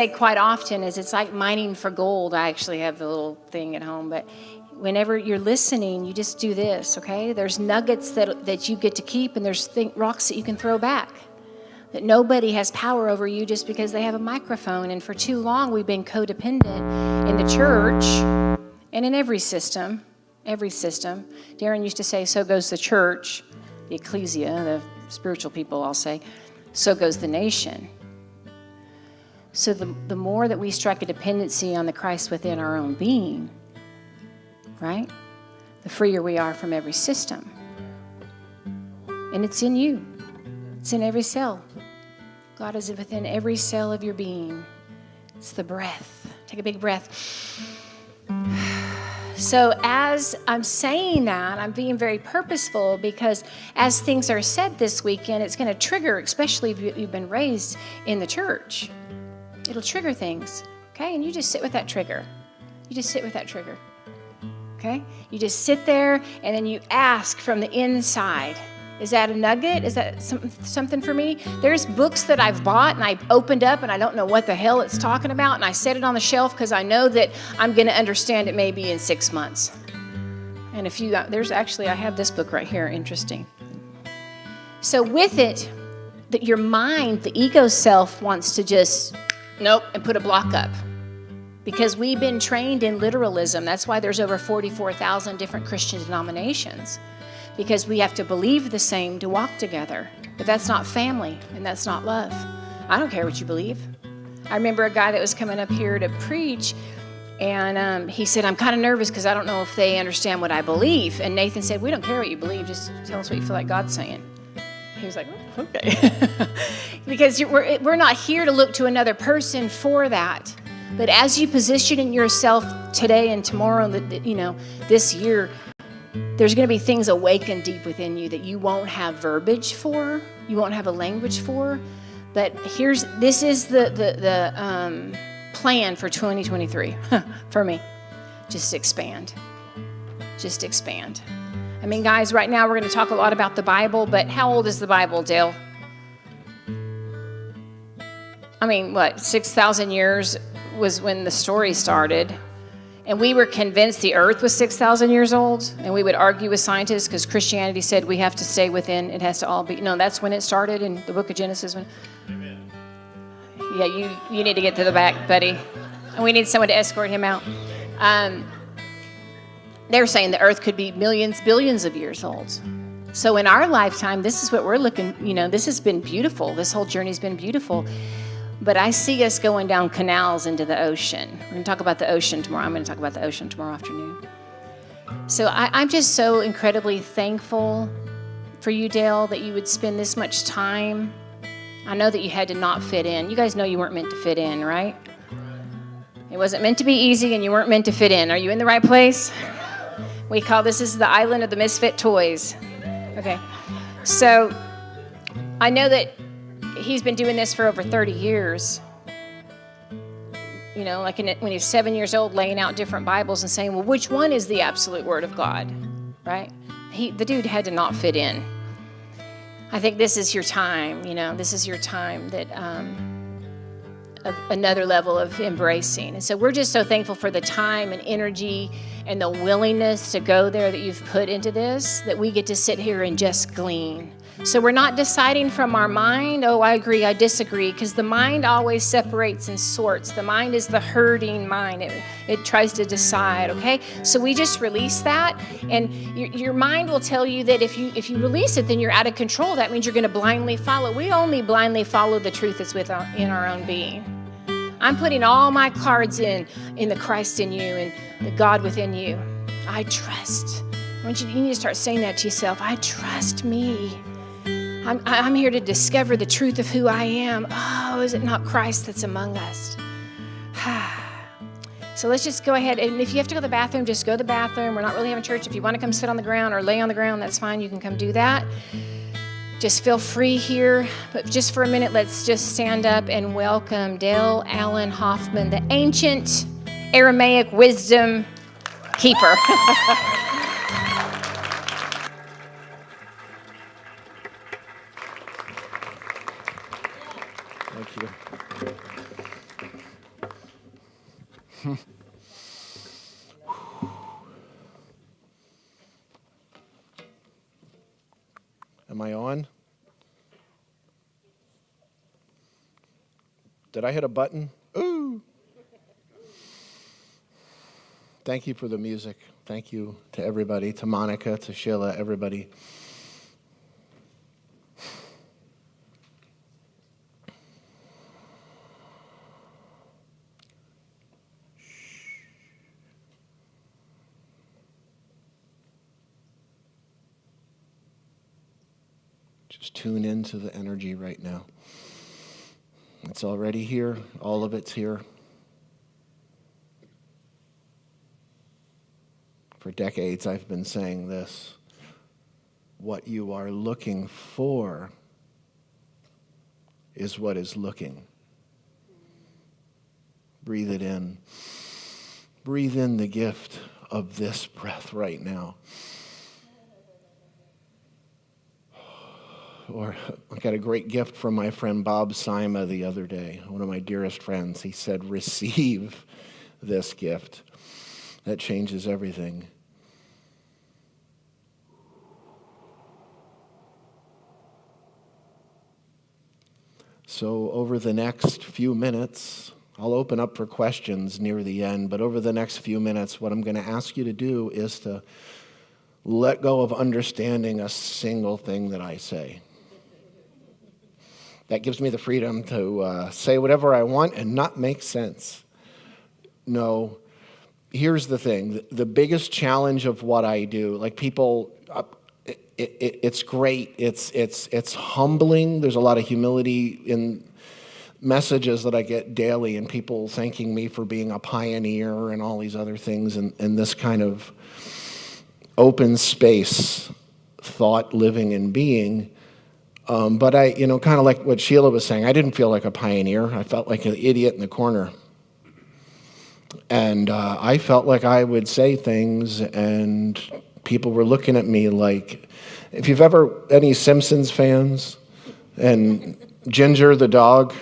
quite often is it's like mining for gold. I actually have the little thing at home, but whenever you're listening, you just do this, okay? There's nuggets that you get to keep, and there's rocks that you can throw back. That nobody has power over you just because they have a microphone. And for too long, we've been codependent in the church and in every system. Every system. Darren used to say, so goes the church, the ecclesia, the spiritual people, I'll say, so goes the nation. So the more that we strike a dependency on the Christ within our own being, right, the freer we are from every system. And it's in you. It's in every cell. God is within every cell of your being. It's the breath. Take a big breath. So as I'm saying that, I'm being very purposeful, because as things are said this weekend, it's going to trigger, especially if you've been raised in the church. It'll trigger things, okay? And you just sit with that trigger. You just sit with that trigger, okay? You just sit there, and then you ask from the inside, is that a nugget? Is that something for me? There's books that I've bought, and I've opened up, and I don't know what the hell it's talking about, and I set it on the shelf because I know that I'm going to understand it maybe in 6 months. And I have this book right here, interesting. So with it, that your mind, the ego self, wants to just nope, and put a block up. Because we've been trained in literalism. That's why there's over 44,000 different Christian denominations. Because we have to believe the same to walk together. But that's not family, and that's not love. I don't care what you believe. I remember a guy that was coming up here to preach, and he said, I'm kind of nervous because I don't know if they understand what I believe. And Nathan said, we don't care what you believe, just tell us what you feel like God's saying. He was like, oh, okay. Because we're not here to look to another person for that. But as you position yourself today and tomorrow, this year, there's going to be things awakened deep within you that you won't have verbiage for, you won't have a language for. But this is the plan for 2023 for me. Just expand. Just expand. I mean, guys, right now we're going to talk a lot about the Bible, but how old is the Bible, Dale? I mean, 6,000 years was when the story started. And we were convinced the earth was 6,000 years old. And we would argue with scientists because Christianity said we have to stay within, it has to all be. No, that's when it started in the book of Genesis. Amen. Yeah, you need to get to the back, buddy. And we need someone to escort him out. They're saying the earth could be millions, billions of years old. So in our lifetime, this is what we're looking, this has been beautiful. This whole journey's been beautiful. But I see us going down canals into the ocean. We're going to talk about the ocean tomorrow. I'm going to talk about the ocean tomorrow afternoon. So I'm just so incredibly thankful for you, Dale, that you would spend this much time. I know that you had to not fit in. You guys know you weren't meant to fit in, right? It wasn't meant to be easy, and you weren't meant to fit in. Are you in the right place? We call this is the island of the misfit toys. Okay. So I know that he's been doing this for over 30 years. Like when he was 7 years old, laying out different Bibles and saying, well, which one is the absolute word of God, right? The dude had to not fit in. I think this is your time, this is your time that of another level of embracing. And so we're just so thankful for the time and energy and the willingness to go there that you've put into this, that we get to sit here and just glean. So we're not deciding from our mind, oh, I agree, I disagree, because the mind always separates and sorts. The mind is the herding mind. It tries to decide, okay? So we just release that, and your mind will tell you that if you release it, then you're out of control. That means you're going to blindly follow. We only blindly follow the truth that's in our own being. I'm putting all my cards in the Christ in you and the God within you. I trust. You need to start saying that to yourself. I trust me. I'm here to discover the truth of who I am. Oh, is it not Christ that's among us? So let's just go ahead. And if you have to go to the bathroom, just go to the bathroom. We're not really having church. If you want to come sit on the ground or lay on the ground, that's fine. You can come do that. Just feel free here. But just for a minute, let's just stand up and welcome Dale Allen Hoffman, the ancient Aramaic wisdom keeper. Thank you. Am I on? Did I hit a button? Ooh. Thank you for the music. Thank you to everybody, to Monica, to Sheila, everybody. Just tune into the energy right now. It's already here. All of it's here. For decades, I've been saying this. What you are looking for is what is looking. Breathe it in. Breathe in the gift of this breath right now. Or I got a great gift from my friend Bob Sima the other day, one of my dearest friends. He said, receive this gift. That changes everything. So over the next few minutes, I'll open up for questions near the end, but over the next few minutes, what I'm going to ask you to do is to let go of understanding a single thing that I say. That gives me the freedom to say whatever I want and not make sense. No, here's the thing. The biggest challenge of what I do, like people, it's great. It's humbling. There's a lot of humility in messages that I get daily and people thanking me for being a pioneer and all these other things and this kind of open space thought, living, and being. But I, kind of like what Sheila was saying, I didn't feel like a pioneer. I felt like an idiot in the corner. And I felt like I would say things and people were looking at me like, if you've ever, any Simpsons fans, and Ginger the dog,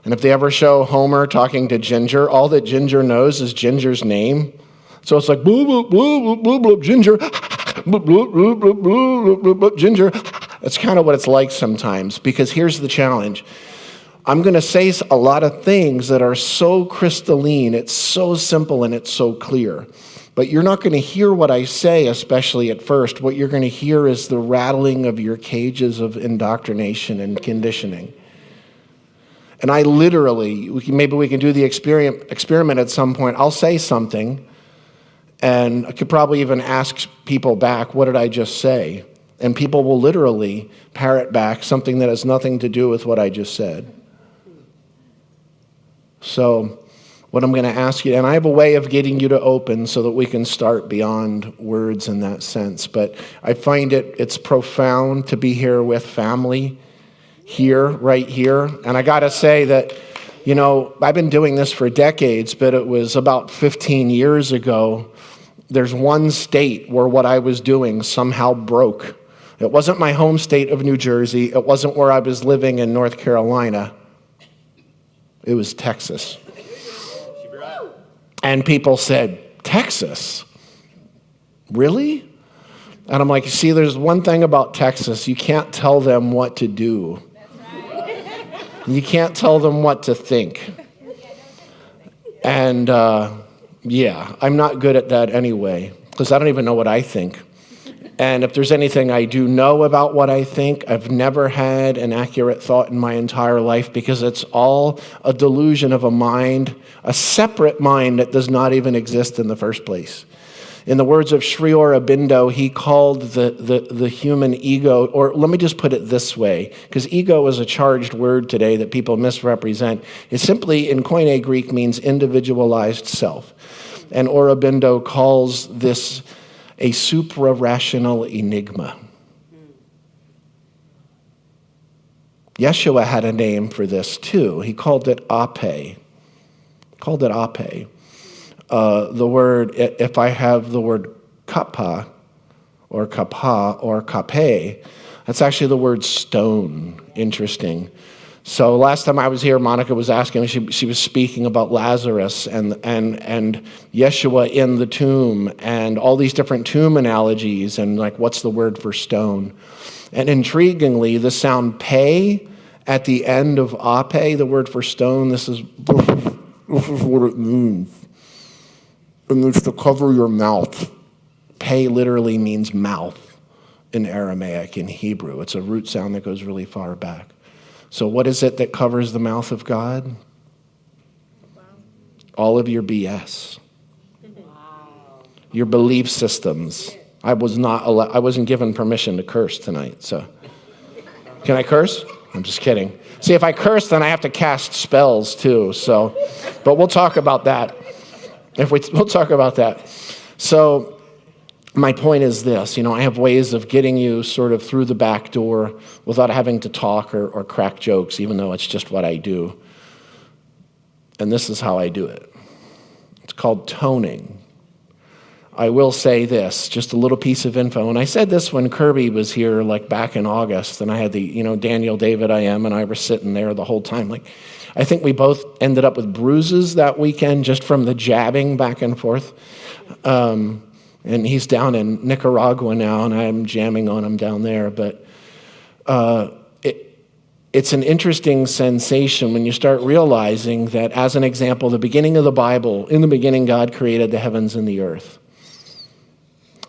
and if they ever show Homer talking to Ginger, all that Ginger knows is Ginger's name. So it's like, boo, boo, boo, boo, boo, Ginger, boo, boo, boo, boo, boo, boo, Ginger. That's kind of what it's like sometimes, because here's the challenge. I'm going to say a lot of things that are so crystalline, it's so simple, and it's so clear. But you're not going to hear what I say, especially at first. What you're going to hear is the rattling of your cages of indoctrination and conditioning. And I literally, maybe we can do the experiment at some point. I'll say something, and I could probably even ask people back, what did I just say? And people will literally parrot back something that has nothing to do with what I just said. So what I'm going to ask you, and I have a way of getting you to open so that we can start beyond words in that sense, but I find it's profound to be here with family, here, right here. And I got to say that, I've been doing this for decades, but it was about 15 years ago. There's one state where what I was doing somehow broke. It wasn't my home state of New Jersey. It wasn't where I was living in North Carolina. It was Texas. And people said, Texas? Really? And I'm like, see, there's one thing about Texas. You can't tell them what to do. You can't tell them what to think. And I'm not good at that anyway, because I don't even know what I think. And if there's anything I do know about what I think, I've never had an accurate thought in my entire life, because it's all a delusion of a mind, a separate mind that does not even exist in the first place. In the words of Sri Aurobindo, he called the human ego, or let me just put it this way, because ego is a charged word today that people misrepresent. It simply, in Koine Greek, means individualized self. And Aurobindo calls this a supra-rational enigma. Yeshua had a name for this too. He called it ape. The word, if I have the word kappa or kape, that's actually the word stone. Interesting. So last time I was here, Monica was asking me, she was speaking about Lazarus and Yeshua in the tomb and all these different tomb analogies and like what's the word for stone. And intriguingly, the sound pe at the end of ape, the word for stone, this is what it means. It means to cover your mouth. Pe literally means mouth in Aramaic, in Hebrew. It's a root sound that goes really far back. So what is it that covers the mouth of God? Wow. All of your BS. Wow. Your belief systems. I wasn't given permission to curse tonight, so. Can I curse? I'm just kidding. See, if I curse, then I have to cast spells too, so. But we'll talk about that. We'll talk about that. So, my point is this, I have ways of getting you sort of through the back door without having to talk or crack jokes, even though it's just what I do. And this is how I do it. It's called toning. I will say this, just a little piece of info. And I said this when Kirby was here, like back in August, and I had the, Daniel, David, and I were sitting there the whole time. Like, I think we both ended up with bruises that weekend just from the jabbing back and forth. And he's down in Nicaragua now, and I'm jamming on him down there. But it's an interesting sensation when you start realizing that, as an example, the beginning of the Bible, in the beginning God created the heavens and the earth.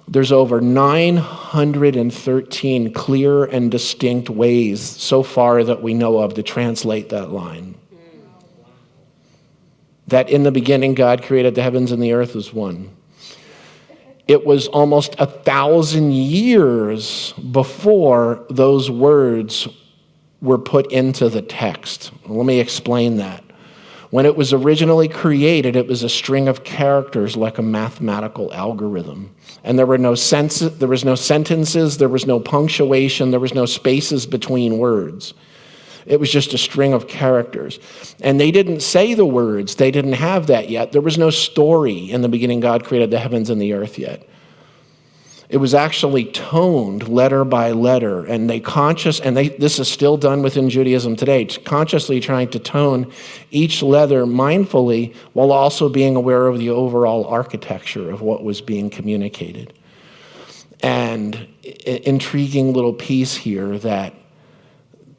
There's over 913 clear and distinct ways so far that we know of to translate that line. That in the beginning God created the heavens and the earth is one. It was almost 1,000 years before those words were put into the text. Let me explain that. When it was originally created, it was a string of characters like a mathematical algorithm. And there was no sentences, there was no punctuation, there was no spaces between words. It was just a string of characters. And they didn't say the words. They didn't have that yet. There was no story in the beginning God created the heavens and the earth yet. It was actually toned letter by letter. And this is still done within Judaism today, consciously trying to tone each letter mindfully while also being aware of the overall architecture of what was being communicated. And intriguing little piece here that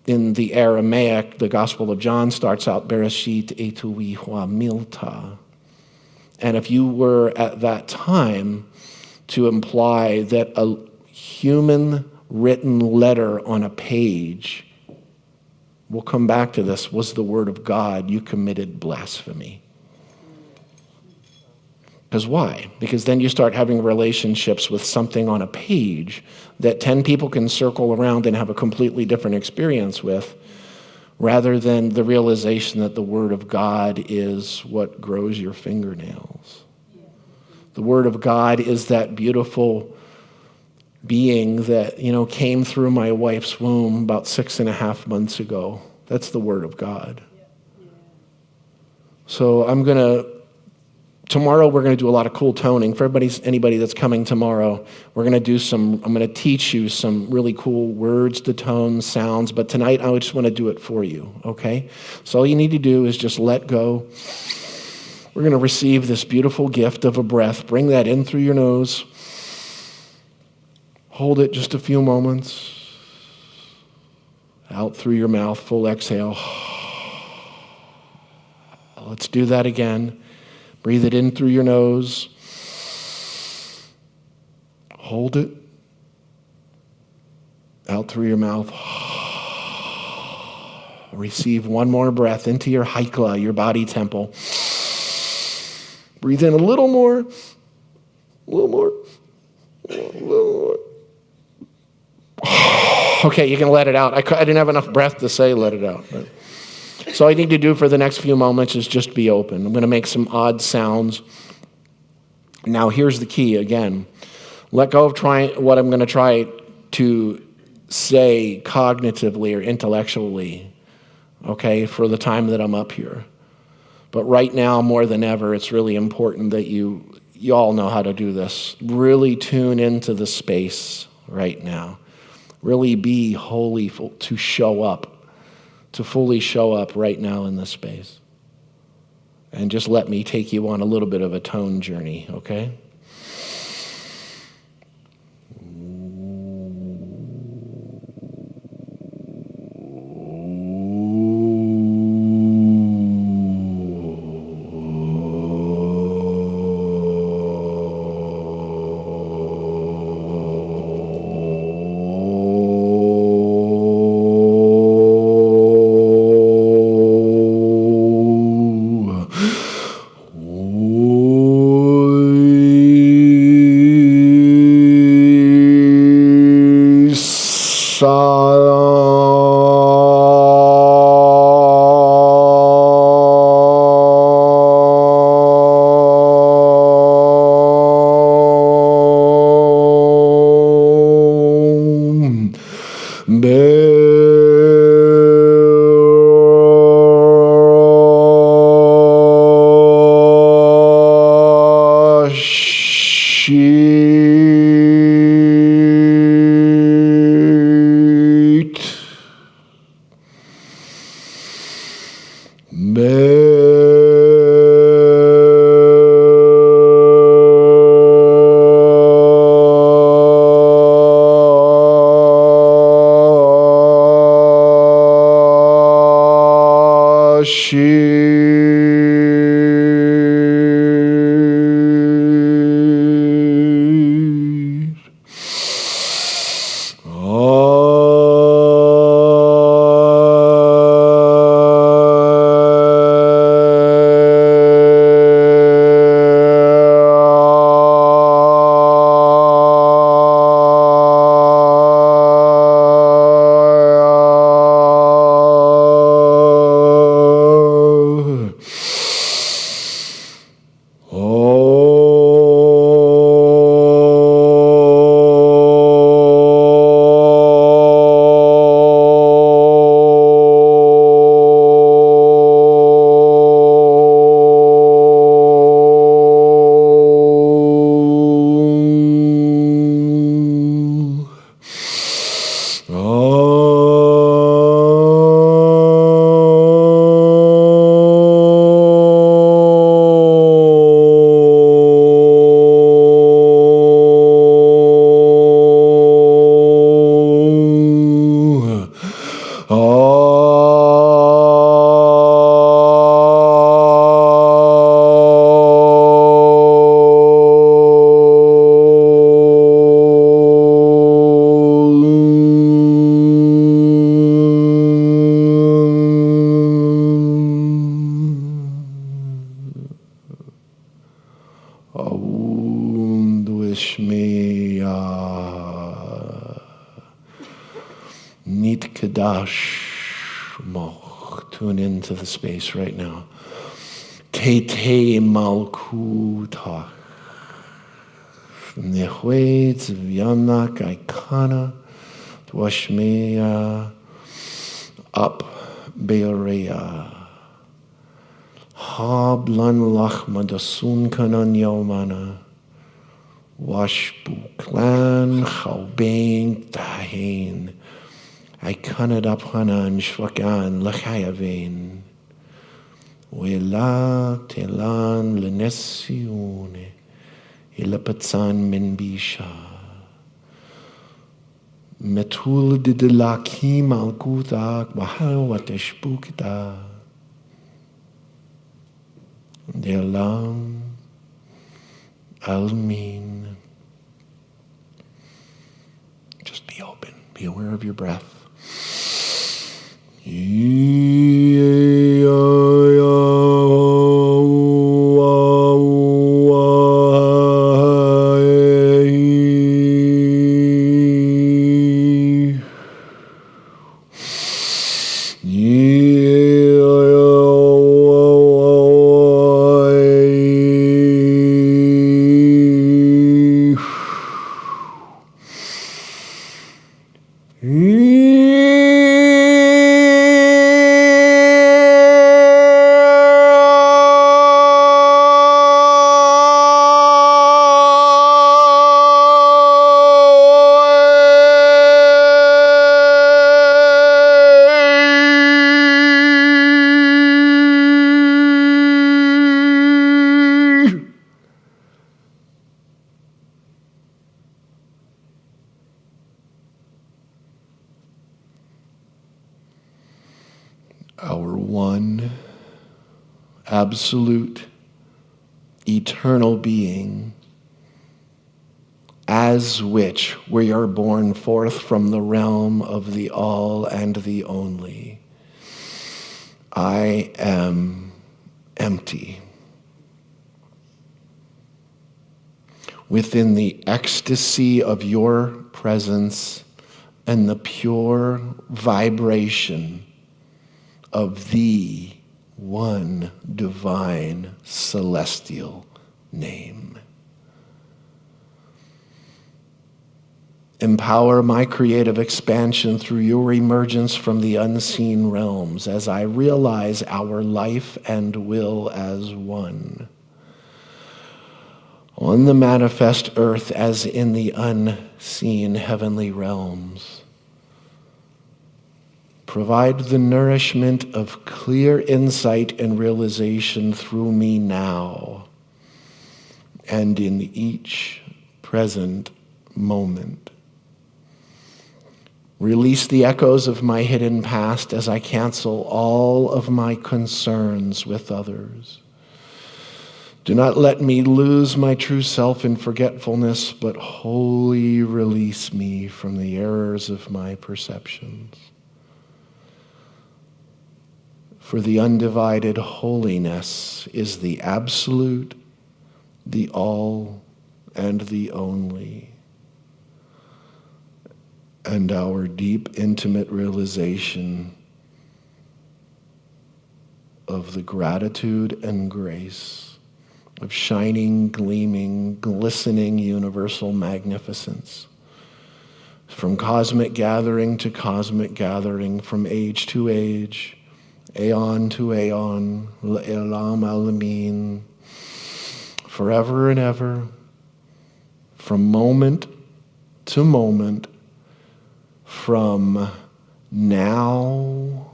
in the Aramaic, the Gospel of John starts out, Bereshit etui hua milta. And if you were at that time to imply that a human written letter on a page, we'll come back to this, was the word of God, you committed blasphemy. Because why? Because then you start having relationships with something on a page that 10 people can circle around and have a completely different experience with, rather than the realization that the Word of God is what grows your fingernails. The Word of God is that beautiful being that, came through my wife's womb about 6.5 months ago. That's the Word of God. So tomorrow we're going to do a lot of cool toning. For anybody that's coming tomorrow, I'm going to teach you some really cool words to tone, sounds, but tonight I just want to do it for you, okay? So all you need to do is just let go. We're going to receive this beautiful gift of a breath. Bring that in through your nose. Hold it just a few moments. Out through your mouth, full exhale. Let's do that again. Breathe it in through your nose. Hold it. Out through your mouth. Receive one more breath into your haikla, your body temple. Breathe in a little more. A little more. Okay, you can let it out. I didn't have enough breath to say let it out. But. So all I need to do for the next few moments is just be open. I'm going to make some odd sounds. Now here's the key again. Let go of what I'm going to try to say cognitively or intellectually, okay, for the time that I'm up here. But right now, more than ever, it's really important that you all know how to do this. Really tune into the space right now. Really be holy to show up to fully show up right now in this space. And just let me take you on a little bit of a tone journey, okay? Tune into the space right now. Te te malkuta. Nehwe tzvyanak aikana. Twashmeya. Up beorea. Hablan lachma dasun kanan yomana. Washbu clan chaubein tahin. I kanad aphanan shwakan lachayavein. Wela telan lenesione. Ilapatsan minbisha. Metul didilaki malkutak bahawateshbukita. Delam almin. Just be open. Be aware of your breath. one absolute eternal being, as which we are born forth from the realm of the all and the only. I am empty. Within the ecstasy of your presence and the pure vibration of the one divine celestial name. Empower my creative expansion through your emergence from the unseen realms as I realize our life and will as one. On the manifest earth as in the unseen heavenly realms. Provide the nourishment of clear insight and realization through me now and in each present moment. Release the echoes of my hidden past as I cancel all of my concerns with others. Do not let me lose my true self in forgetfulness, but wholly release me from the errors of my perceptions. For the undivided holiness is the absolute, the all, and the only. And our deep, intimate realization of the gratitude and grace of shining, gleaming, glistening universal magnificence. From cosmic gathering to cosmic gathering, from age to age, aeon to aeon, l'elam alamin, forever and ever, from moment to moment, from now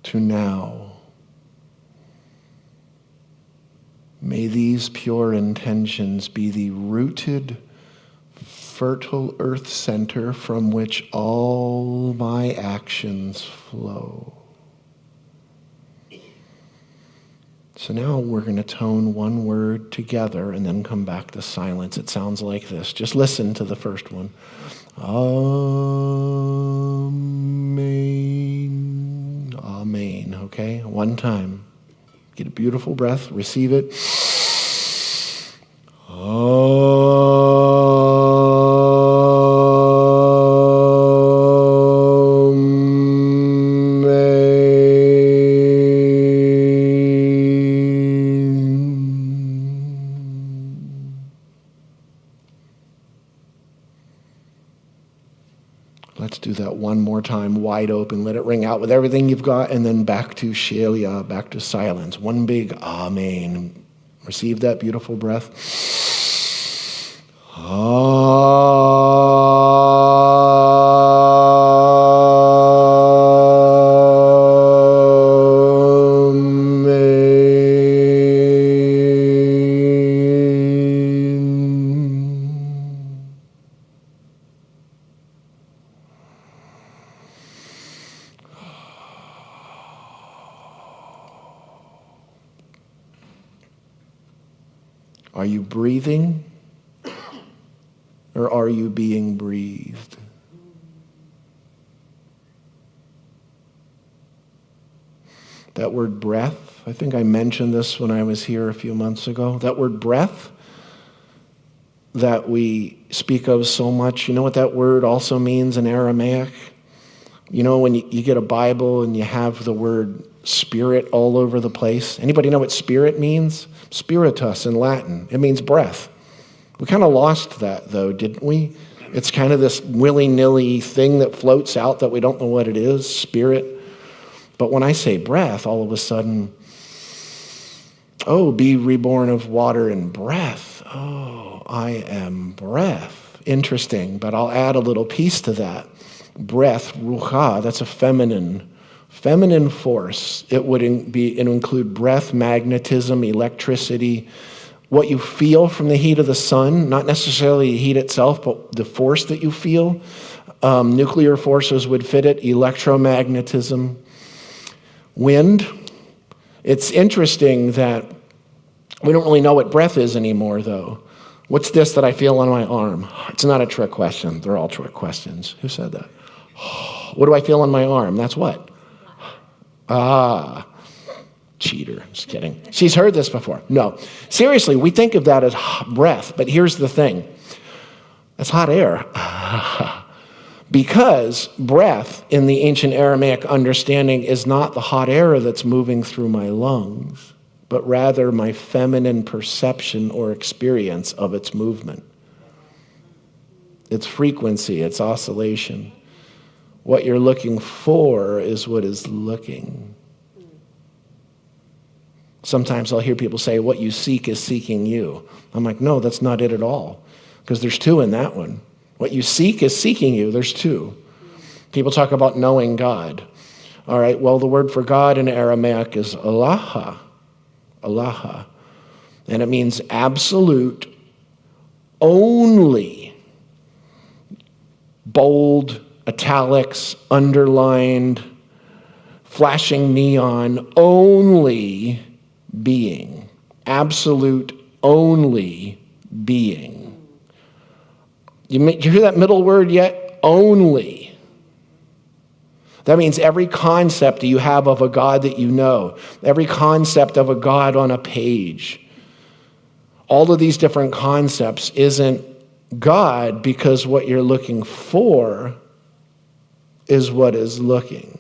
to now. May these pure intentions be the rooted, fertile earth center from which all my actions flow. So now we're going to tone one word together and then come back to silence. It sounds like this. Just listen to the first one. Amen. Amen. Okay? One time. Get a beautiful breath. Receive it. Let's do that one more time, wide open. Let it ring out with everything you've got, and then back to Shelia, back to silence. One big Amen. Receive that beautiful breath. Are you breathing, or are you being breathed? That word breath, I think I mentioned this when I was here a few months ago. That word breath that we speak of so much, you know what that word also means in Aramaic? You know, when you get a Bible and you have the word spirit all over the place. Anybody know what spirit means? Spiritus in Latin. It means breath. We kind of lost that, though, didn't we? It's kind of this willy-nilly thing that floats out that we don't know what it is, spirit. But when I say breath, all of a sudden, oh, be reborn of water and breath. Oh, I am breath. Interesting, but I'll add a little piece to that. Breath, ruha, that's a feminine force. It would include breath, magnetism, electricity, what you feel from the heat of the sun, not necessarily the heat itself, but the force that you feel. Nuclear forces would fit it, electromagnetism. Wind. It's interesting that we don't really know what breath is anymore, though. What's this that I feel on my arm? It's not a trick question. They're all trick questions. Who said that? What do I feel on my arm? That's what? Cheater. Just kidding. She's heard this before. No. Seriously, we think of that as breath, but here's the thing. That's hot air. Because breath in the ancient Aramaic understanding is not the hot air that's moving through my lungs, but rather my feminine perception or experience of its movement. Its frequency, its oscillation. What you're looking for is what is looking. Sometimes I'll hear people say, what you seek is seeking you. I'm like, no, that's not it at all. Because there's two in that one. What you seek is seeking you. There's two. People talk about knowing God. All right, well, the word for God in Aramaic is Allaha. Allaha. And it means absolute, only, bold, italics, underlined, flashing neon, only being. Absolute, only being. You hear that middle word yet? Only. That means every concept you have of a God that you know, every concept of a God on a page, all of these different concepts isn't God, because what you're looking for is what is looking.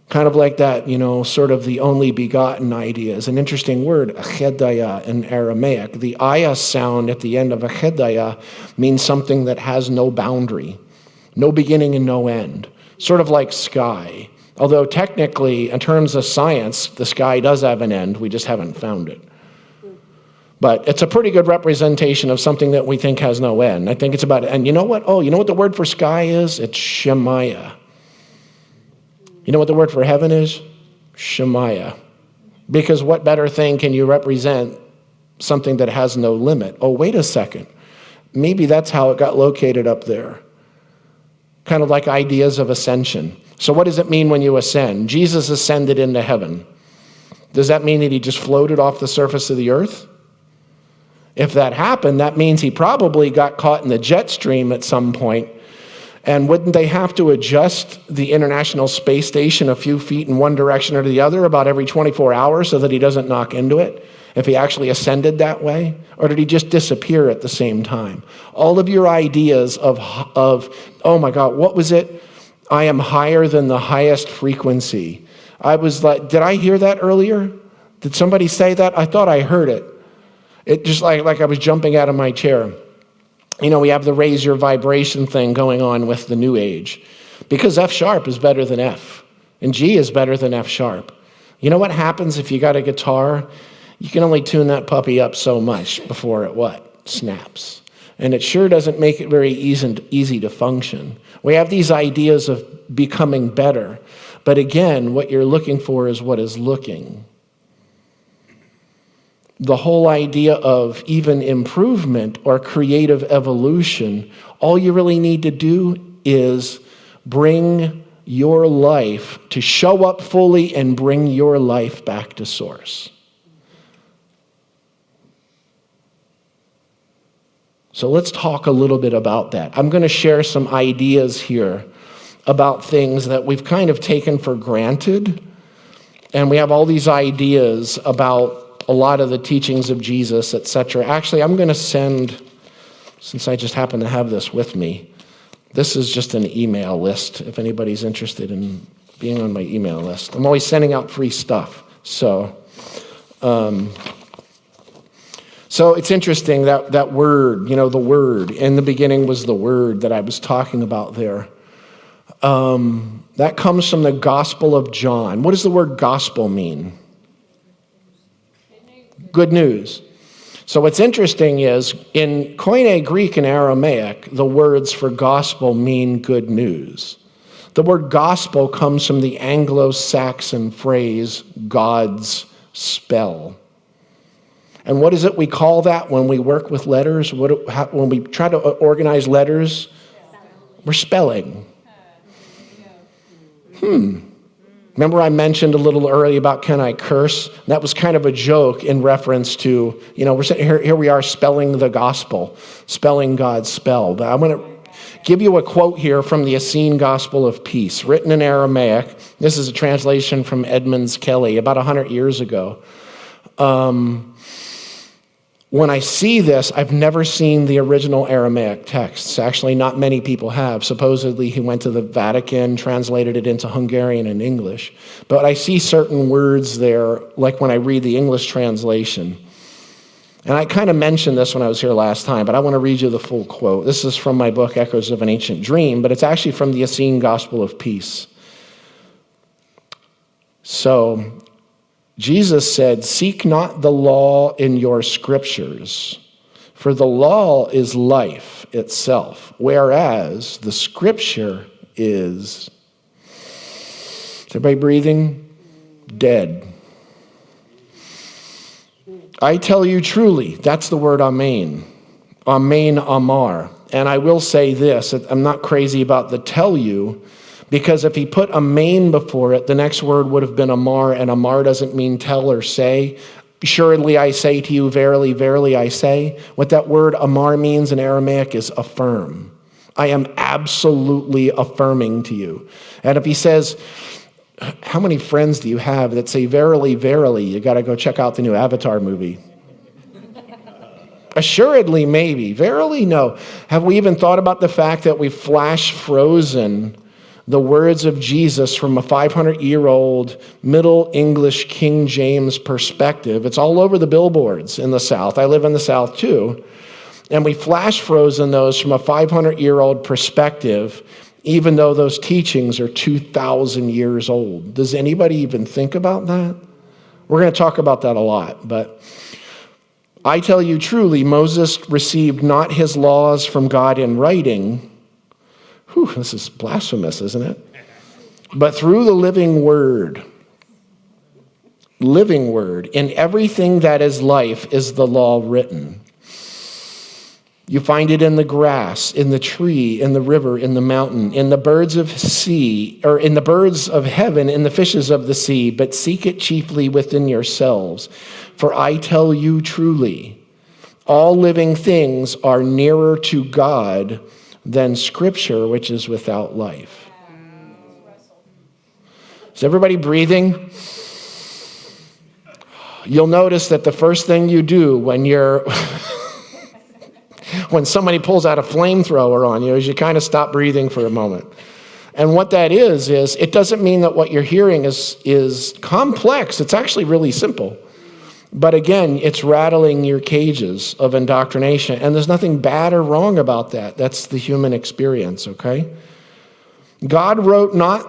Kind of like that, sort of the only begotten idea is an interesting word, achedaya in Aramaic. The ayah sound at the end of achedaya means something that has no boundary, no beginning and no end, sort of like sky. Although technically, in terms of science, the sky does have an end, we just haven't found it. But it's a pretty good representation of something that we think has no end. I think it's about, and you know what? Oh, you know what the word for sky is? It's Shemaya. You know what the word for heaven is? Shemaya. Because what better thing can you represent something that has no limit? Oh, wait a second. Maybe that's how it got located up there. Kind of like ideas of ascension. So what does it mean when you ascend? Jesus ascended into heaven. Does that mean that he just floated off the surface of the earth? If that happened, that means he probably got caught in the jet stream at some point. And wouldn't they have to adjust the International Space Station a few feet in one direction or the other about every 24 hours so that he doesn't knock into it if he actually ascended that way? Or did he just disappear at the same time? All of your ideas of oh my God, what was it? I am higher than the highest frequency. I was like, did I hear that earlier? Did somebody say that? I thought I heard it. It just like I was jumping out of my chair. We have the raise your vibration thing going on with the new age. Because F sharp is better than F. And G is better than F sharp. You know what happens if you got a guitar? You can only tune that puppy up so much before it what? Snaps. And it sure doesn't make it very easy to function. We have these ideas of becoming better. But again, what you're looking for is what is looking. The whole idea of even improvement or creative evolution, all you really need to do is bring your life to show up fully and bring your life back to source. So let's talk a little bit about that. I'm going to share some ideas here about things that we've kind of taken for granted. And we have all these ideas about a lot of the teachings of Jesus, etc. Actually, I'm going to send, since I just happen to have this with me, this is just an email list if anybody's interested in being on my email list. I'm always sending out free stuff. So it's interesting that word, the word. In the beginning was the word that I was talking about there. That comes from the Gospel of John. What does the word gospel mean? Good news. So what's interesting is in Koine Greek and Aramaic, the words for gospel mean good news. The word gospel comes from the Anglo-Saxon phrase, God's spell. And what is it we call that when we work with letters? When we try to organize letters? We're spelling. Remember I mentioned a little early about can I curse? That was kind of a joke in reference to, we're sitting here we are spelling the gospel, spelling God's spell. But I'm going to give you a quote here from the Essene Gospel of Peace, written in Aramaic. This is a translation from Edmonds Kelly about 100 years ago. When I see this, I've never seen the original Aramaic texts. Actually, not many people have. Supposedly, he went to the Vatican, translated it into Hungarian and English. But I see certain words there, like when I read the English translation. And I kind of mentioned this when I was here last time, but I want to read you the full quote. This is from my book, Echoes of an Ancient Dream, but it's actually from the Essene Gospel of Peace. So, Jesus said, "Seek not the law in your scriptures, for the law is life itself, whereas the scripture is," everybody breathing? Dead. I tell you truly, that's the word amen. Amen, amar. And I will say this, I'm not crazy about the tell you, because if he put amen before it, the next word would have been amar, and amar doesn't mean tell or say. Assuredly I say to you, verily, verily I say. What that word amar means in Aramaic is affirm. I am absolutely affirming to you. And if he says, how many friends do you have that say verily, verily? You got to go check out the new Avatar movie. Assuredly, maybe. Verily, no. Have we even thought about the fact that we flash frozen the words of Jesus from a 500-year-old Middle English King James perspective? It's all over the billboards in the South. I live in the South too. And we flash frozen those from a 500-year-old perspective, even though those teachings are 2,000 years old. Does anybody even think about that? We're going to talk about that a lot, but I tell you truly, Moses received not his laws from God in writing. Whew, this is blasphemous, isn't it? But through the living word, in everything that is life is the law written. You find it in the grass, in the tree, in the river, in the mountain, in the birds of sea, or in the birds of heaven, in the fishes of the sea, but seek it chiefly within yourselves. For I tell you truly, all living things are nearer to God than Scripture, which is without life. Is everybody breathing? You'll notice that the first thing you do when you're when somebody pulls out a flamethrower on you is you kind of stop breathing for a moment. And what that is it doesn't mean that what you're hearing is complex. It's actually really simple. But again, it's rattling your cages of indoctrination. And there's nothing bad or wrong about that. That's the human experience, okay? God wrote not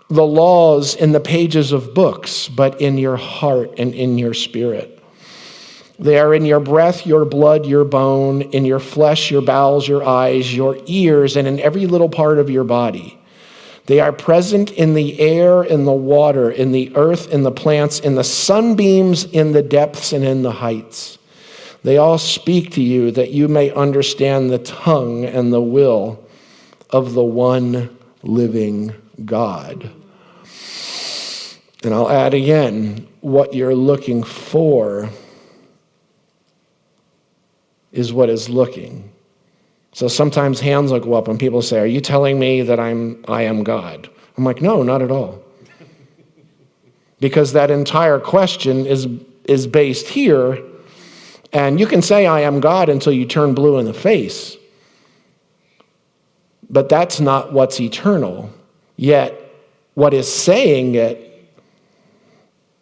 the laws in the pages of books, but in your heart and in your spirit. They are in your breath, your blood, your bone, in your flesh, your bowels, your eyes, your ears, and in every little part of your body. They are present in the air, in the water, in the earth, in the plants, in the sunbeams, in the depths, and in the heights. They all speak to you that you may understand the tongue and the will of the one living God. And I'll add again, what you're looking for is what is looking. So sometimes hands will go up and people say, are you telling me that I am God? I'm like, no, not at all. Because that entire question is based here, and you can say I am God until you turn blue in the face. But that's not what's eternal. Yet what is saying it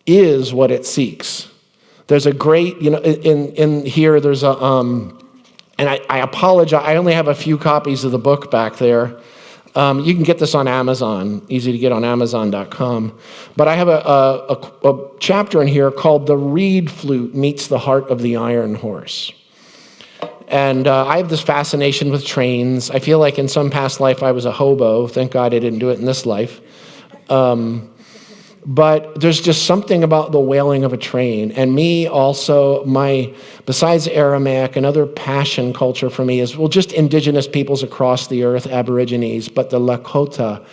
is what it seeks. There's a great, in here there's a, and I apologize, I only have a few copies of the book back there. You can get this on Amazon, easy to get on Amazon.com. But I have a chapter in here called The Reed Flute Meets the Heart of the Iron Horse. And I have this fascination with trains. I feel like in some past life I was a hobo. Thank God I didn't do it in this life. But there's just something about the wailing of a train. And me also, besides Aramaic, another passion culture for me is, well, just indigenous peoples across the earth, Aborigines. But the Lakota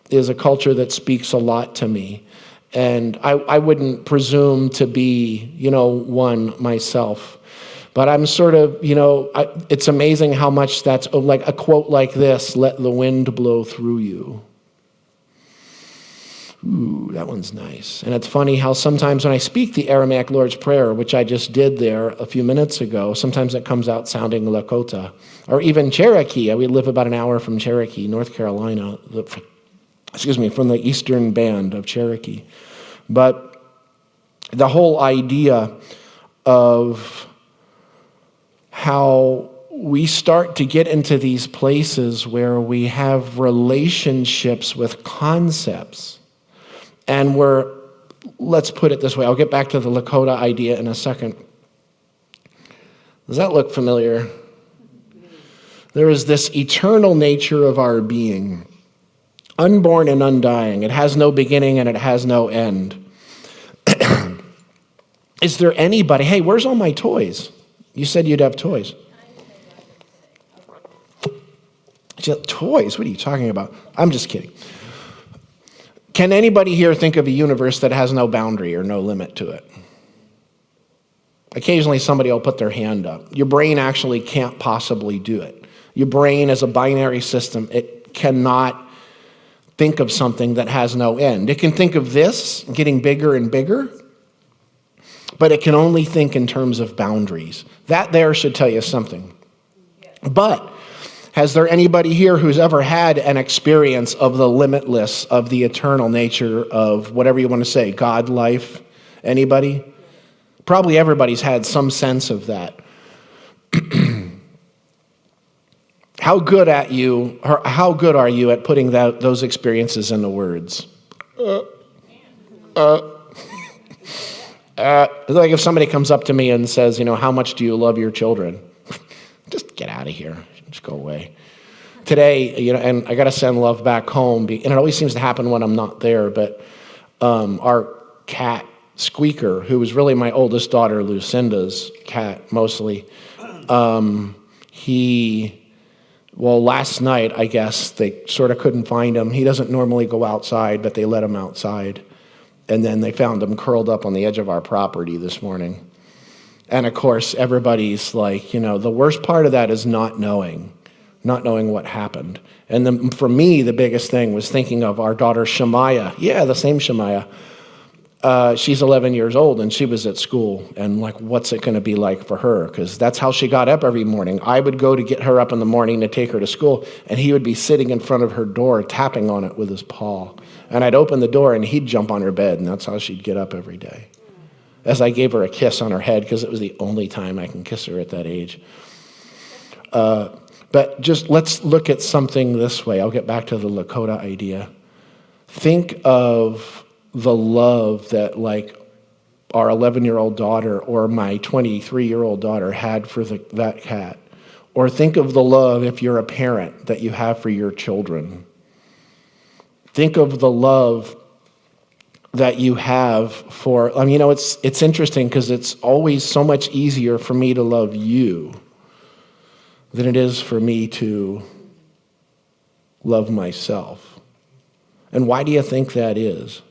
is a culture that speaks a lot to me. And I wouldn't presume to be, one myself. But I'm sort of, it's amazing how much that's like a quote like this, let the wind blow through you. Ooh, that one's nice. And it's funny how sometimes when I speak the Aramaic Lord's Prayer, which I just did there a few minutes ago, sometimes it comes out sounding Lakota. Or even Cherokee. We live about an hour from Cherokee, North Carolina. From the eastern band of Cherokee. But the whole idea of how we start to get into these places where we have relationships with concepts. And let's put it this way, I'll get back to the Lakota idea in a second. Does that look familiar? There is this eternal nature of our being, unborn and undying. It has no beginning and it has no end. Is there anybody, hey, where's all my toys? You said you'd have toys. Toys? What are you talking about? I'm just kidding. Can anybody here think of a universe that has no boundary or no limit to it? Occasionally somebody will put their hand up. Your brain actually can't possibly do it. Your brain is a binary system. It cannot think of something that has no end. It can think of this getting bigger and bigger, but it can only think in terms of boundaries. That there should tell you something. But has there anybody here who's ever had an experience of the limitless, of the eternal nature of whatever you want to say, God, life? Anybody? Probably everybody's had some sense of that. How good are you at putting those experiences into words? Like if somebody comes up to me and says, how much do you love your children? Just get out of here. Just go away. Today, and I got to send love back home, and it always seems to happen when I'm not there, but our cat, Squeaker, who was really my oldest daughter, Lucinda's cat, mostly, last night, I guess, they sort of couldn't find him. He doesn't normally go outside, but they let him outside. And then they found him curled up on the edge of our property this morning. And of course, everybody's like, the worst part of that is not knowing what happened. And then for me, the biggest thing was thinking of our daughter, Shemaiah. Yeah, the same Shemaiah. She's 11 years old, and she was at school. And like, what's it going to be like for her? Because that's how she got up every morning. I would go to get her up in the morning to take her to school, and he would be sitting in front of her door, tapping on it with his paw. And I'd open the door, and he'd jump on her bed, and that's how she'd get up every day. As I gave her a kiss on her head, because it was the only time I can kiss her at that age. But just let's look at something this way. I'll get back to the Lakota idea. Think of the love that like our 11-year-old daughter or my 23-year-old daughter had for that cat. Or think of the love, if you're a parent, that you have for your children. Think of the love that you have for, it's interesting because it's always so much easier for me to love you than it is for me to love myself. And why do you think that is?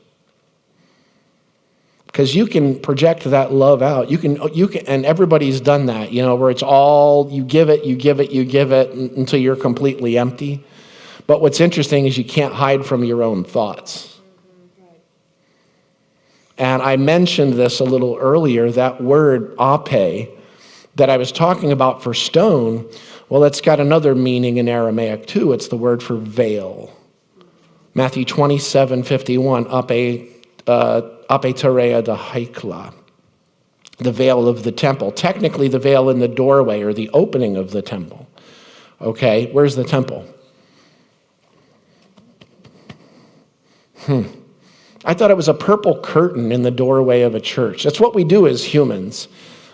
Because you can project that love out. You can, and everybody's done that, where it's all, you give it until you're completely empty. But what's interesting is you can't hide from your own thoughts. And I mentioned this a little earlier, that word ape that I was talking about for stone, well, it's got another meaning in Aramaic too. It's the word for veil. Matthew 27:51, ape terea de haikla, the veil of the temple. Technically, the veil in the doorway or the opening of the temple. Okay, where's the temple? I thought it was a purple curtain in the doorway of a church. That's what we do as humans.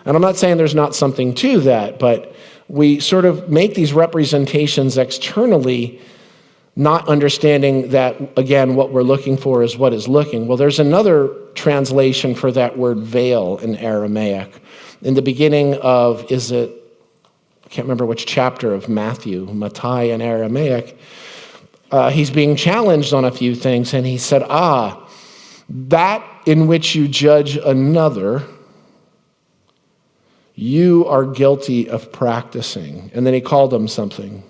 And I'm not saying there's not something to that, but we sort of make these representations externally, not understanding that, again, what we're looking for is what is looking. Well, there's another translation for that word veil in Aramaic. In the beginning of, I can't remember which chapter of Matthew, Mattai in Aramaic, he's being challenged on a few things, and he said, that in which you judge another, you are guilty of practicing. And then he called them something.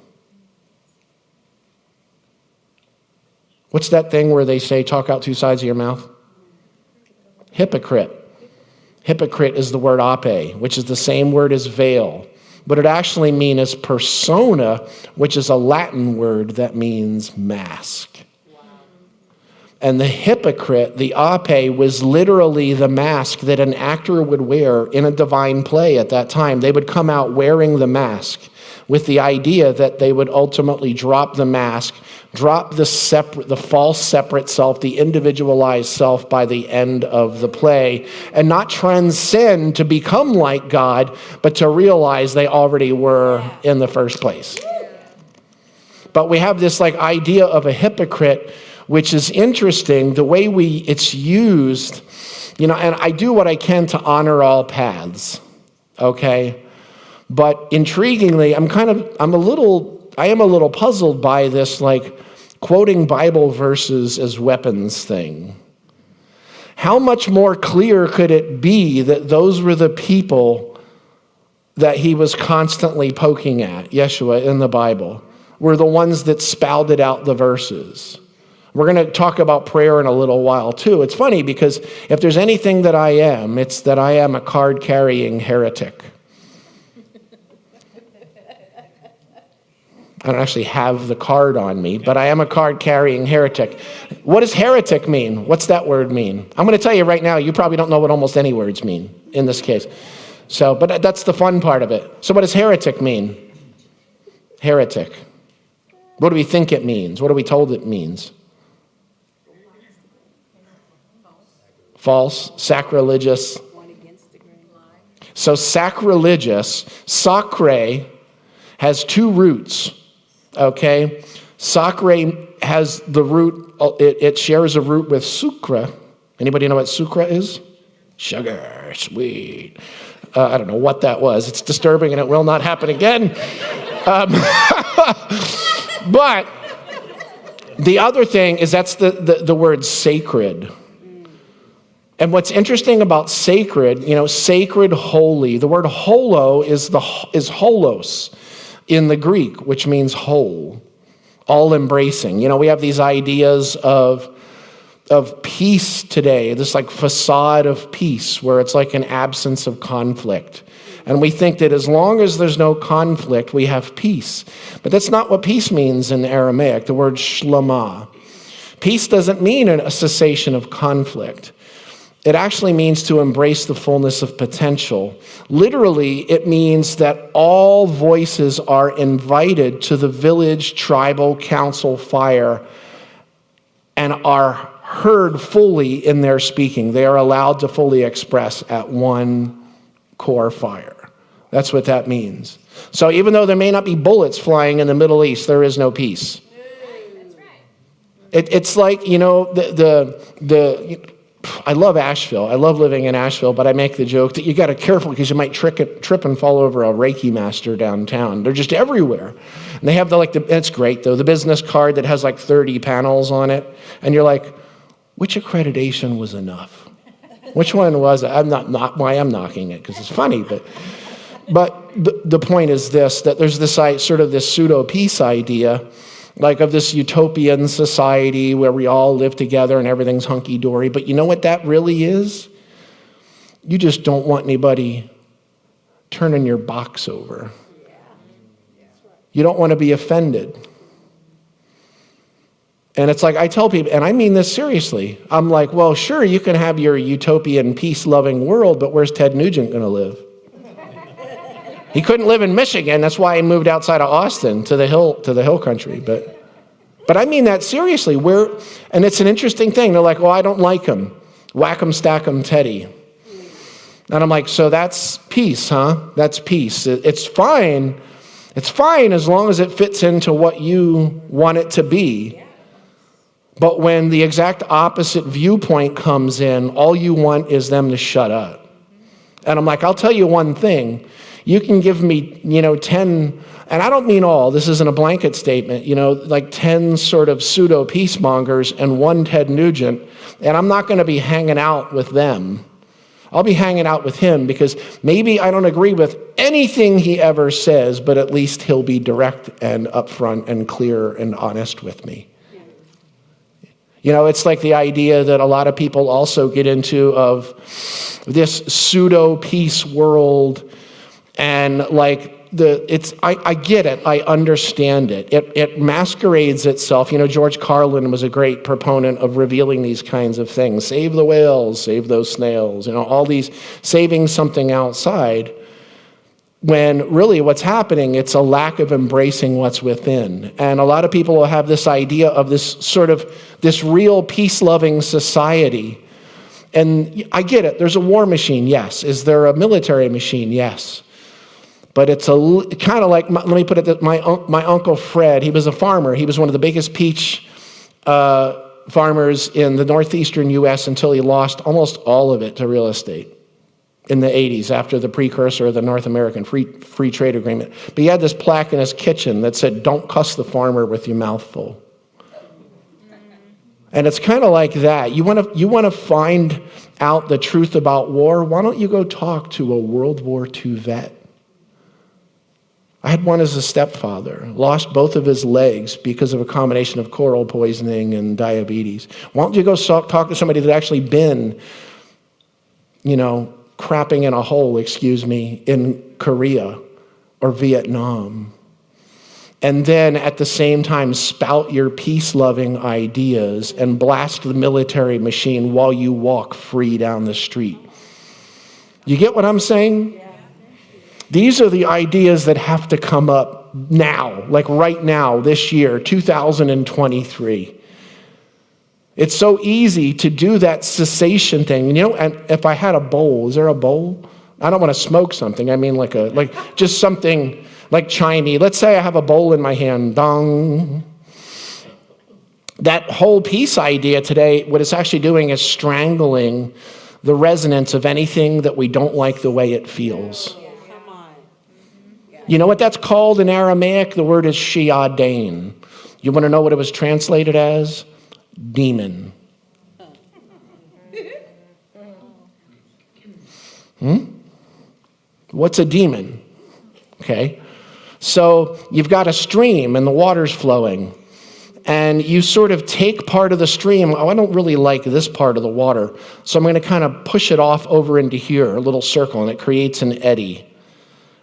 What's that thing where they say, talk out two sides of your mouth? Hypocrite. Hypocrite is the word ape, which is the same word as veil. But it actually means is persona, which is a Latin word that means mask. And the hypocrite, the ape, was literally the mask that an actor would wear in a divine play at that time. They would come out wearing the mask with the idea that they would ultimately drop the mask, drop the false separate self, the individualized self by the end of the play, and not transcend to become like God, but to realize they already were in the first place. But we have this idea of a hypocrite, which is interesting, the way it's used, and I do what I can to honor all paths, okay? But intriguingly, I am a little puzzled by this, quoting Bible verses as weapons thing. How much more clear could it be that those were the people that he was constantly poking at, Yeshua in the Bible, were the ones that spouted out the verses? We're going to talk about prayer in a little while, too. It's funny because if there's anything that I am, it's that I am a card-carrying heretic. I don't actually have the card on me, but I am a card-carrying heretic. What does heretic mean? What's that word mean? I'm going to tell you right now, you probably don't know what almost any words mean in this case. But that's the fun part of it. So what does heretic mean? Heretic. What do we think it means? What are we told it means? False, sacrilegious. So sacrilegious, sacre, has two roots, okay? Sacre has the root, it shares a root with sucre. Anybody know what sucre is? Sugar, sweet. I don't know what that was. It's disturbing and it will not happen again. But the other thing is that's the word sacred. And what's interesting about sacred, sacred, holy, the word holo is holos in the Greek, which means whole, all embracing. We have these ideas of peace today, this facade of peace where it's like an absence of conflict. And we think that as long as there's no conflict, we have peace. But that's not what peace means in Aramaic, the word shlama. Peace doesn't mean a cessation of conflict. It actually means to embrace the fullness of potential. Literally, it means that all voices are invited to the village tribal council fire and are heard fully in their speaking. They are allowed to fully express at one core fire. That's what that means. So even though there may not be bullets flying in the Middle East, there is no peace. That's right. It's like, I love Asheville. I love living in Asheville, but I make the joke that you got to be careful because you might trip and fall over a Reiki master downtown. They're just everywhere. And they have it's great though, the business card that has 30 panels on it. And you're like, which accreditation was enough? Which one was it? I'm not why I'm knocking it because it's funny, but the point is this, that there's this sort of this pseudo-peace idea, of this utopian society where we all live together and everything's hunky-dory. But you know what that really is? You just don't want anybody turning your box over. You don't want to be offended. And it's I tell people, and I mean this seriously, I'm well, sure, you can have your utopian, peace-loving world, but where's Ted Nugent going to live? He couldn't live in Michigan. That's why he moved outside of Austin to the hill country. But But I mean that seriously. And it's an interesting thing. They're like, well, I don't like him. Whack 'em, stack 'em, Teddy. And I'm like, so that's peace, huh? That's peace. It's fine. It's fine as long as it fits into what you want it to be. But when the exact opposite viewpoint comes in, all you want is them to shut up. And I'm like, I'll tell you one thing. You can give me, 10, and I don't mean all, this isn't a blanket statement, like 10 sort of pseudo-peacemongers and one Ted Nugent, and I'm not going to be hanging out with them. I'll be hanging out with him because maybe I don't agree with anything he ever says, but at least he'll be direct and upfront and clear and honest with me. It's like the idea that a lot of people also get into of this pseudo-peace world, and like I get it, I understand it. It masquerades itself. George Carlin was a great proponent of revealing these kinds of things. Save the whales, save those snails, all these saving something outside. When really what's happening, it's a lack of embracing what's within. And a lot of people will have this idea of this real peace-loving society. And I get it, there's a war machine, yes. Is there a military machine? Yes. But it's kind of like, let me put it this, my Uncle Fred, he was a farmer. He was one of the biggest peach farmers in the northeastern U.S. until he lost almost all of it to real estate in the 80s after the precursor of the North American Free Trade Agreement. But he had this plaque in his kitchen that said, "Don't cuss the farmer with your mouth full." And it's kind of like that. You want to find out the truth about war? Why don't you go talk to a World War II vet? I had one as a stepfather, lost both of his legs because of a combination of coral poisoning and diabetes. Why don't you go talk to somebody that actually been, crapping in a hole, in Korea or Vietnam? And then at the same time, spout your peace-loving ideas and blast the military machine while you walk free down the street. You get what I'm saying? Yeah. These are the ideas that have to come up now, like right now, this year, 2023. It's so easy to do that cessation thing. And if I had a bowl, is there a bowl? I don't want to smoke something. I mean like just something like chimey. Let's say I have a bowl in my hand, dong. That whole peace idea today, what it's actually doing is strangling the resonance of anything that we don't like the way it feels. You know what that's called in Aramaic? The word is shiadain. You want to know what it was translated as? Demon. What's a demon? Okay. So you've got a stream and the water's flowing. And you sort of take part of the stream. Oh, I don't really like this part of the water. So I'm going to kind of push it off over into here, a little circle, and it creates an eddy.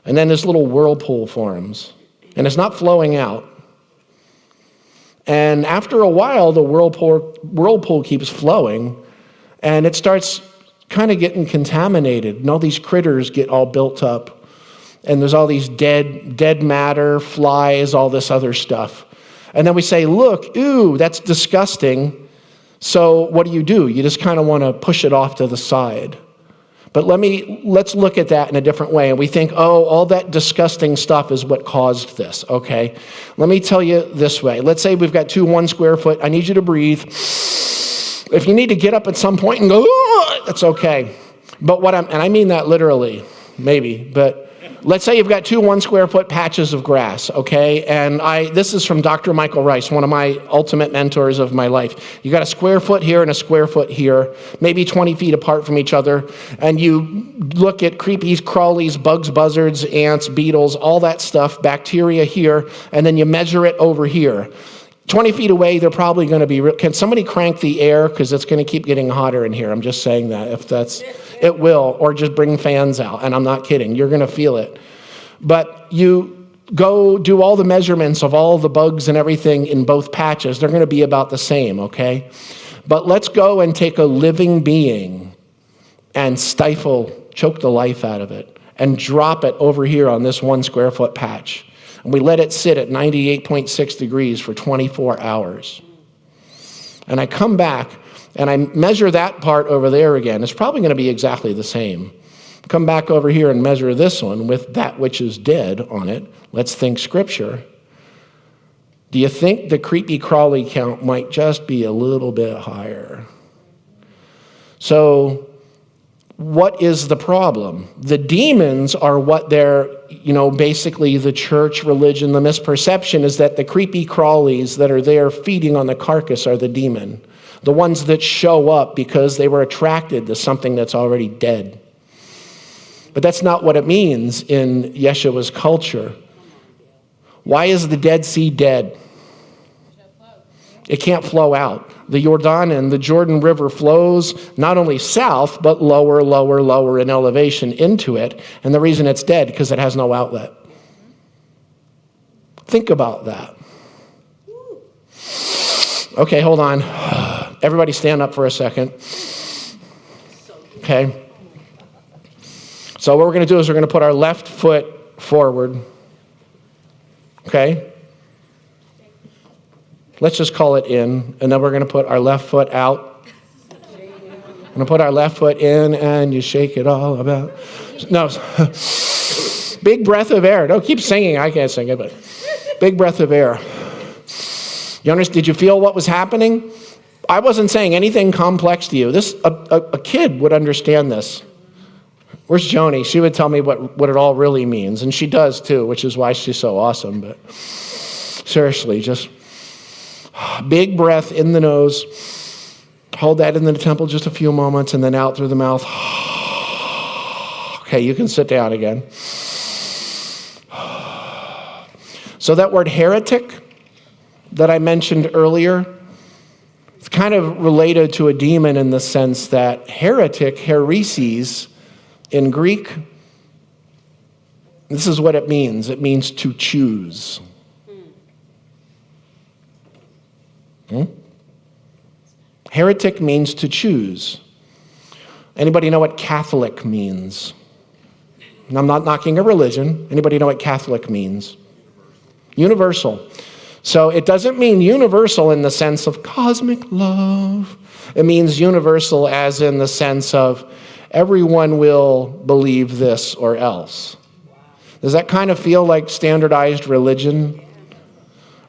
And then this little whirlpool forms. And it's not flowing out. And after a while, the whirlpool keeps flowing. And it starts kind of getting contaminated. And all these critters get all built up. And there's all these dead matter, flies, all this other stuff. And then we say, look, ooh, that's disgusting. So what do? You just kind of want to push it off to the side. But let's look at that in a different way. And we think, oh, all that disgusting stuff is what caused this, okay? Let me tell you this way. Let's say we've got 2 1 square foot. I need you to breathe. If you need to get up at some point and go, that's okay. But and I mean that literally, maybe, but let's say you've got 2 1 square foot patches of grass, okay? And this is from Dr. Michael Rice, one of my ultimate mentors of my life. You got a square foot here and a square foot here, maybe 20 feet apart from each other. And you look at creepies, crawlies, bugs, buzzards, ants, beetles, all that stuff, bacteria here, and then you measure it over here. 20 feet away, they're probably going to be... Can somebody crank the air? Because it's going to keep getting hotter in here. I'm just saying that. If that's... It will. Or just bring fans out. And I'm not kidding. You're going to feel it. But you go do all the measurements of all the bugs and everything in both patches. They're going to be about the same, okay? But let's go and take a living being and choke the life out of it, and drop it over here on this 1 square foot patch. and we let it sit at 98.6 degrees for 24 hours. And I come back and I measure that part over there again. It's probably going to be exactly the same. Come back over here and measure this one with that which is dead on it. Let's think scripture. Do you think the creepy crawly count might just be a little bit higher? So what is the problem? The demons are what they're, basically the church, religion, the misperception is that the creepy crawlies that are there feeding on the carcass are the demon. The ones that show up because they were attracted to something that's already dead. But that's not what it means in Yeshua's culture. Why is the Dead Sea dead? It can't flow out. The Jordan River flows not only south, but lower in elevation into it. And the reason it's dead, because it has no outlet. Think about that. Okay, hold on. Everybody stand up for a second. Okay. So what we're going to do is we're going to put our left foot forward. Okay? Let's just call it in, and then we're going to put our left foot out. We're going to put our left foot in, and you shake it all about. No. Big breath of air. Don't keep singing. I can't sing it, but big breath of air. You understand? Did you feel what was happening? I wasn't saying anything complex to you. A kid would understand this. Where's Joni? She would tell me what it all really means, and she does too, which is why she's so awesome. But seriously, just big breath in the nose. Hold that in the temple just a few moments, and then out through the mouth. Okay, you can sit down again. So that word heretic that I mentioned earlier, it's kind of related to a demon in the sense that heretic, heresis, in Greek, this is what it means. It means to choose. Heretic means to choose. Anybody know what Catholic means? And I'm not knocking a religion. Anybody know what Catholic means? Universal. So it doesn't mean universal in the sense of cosmic love. It means universal as in the sense of everyone will believe this or else. Does that kind of feel like standardized religion?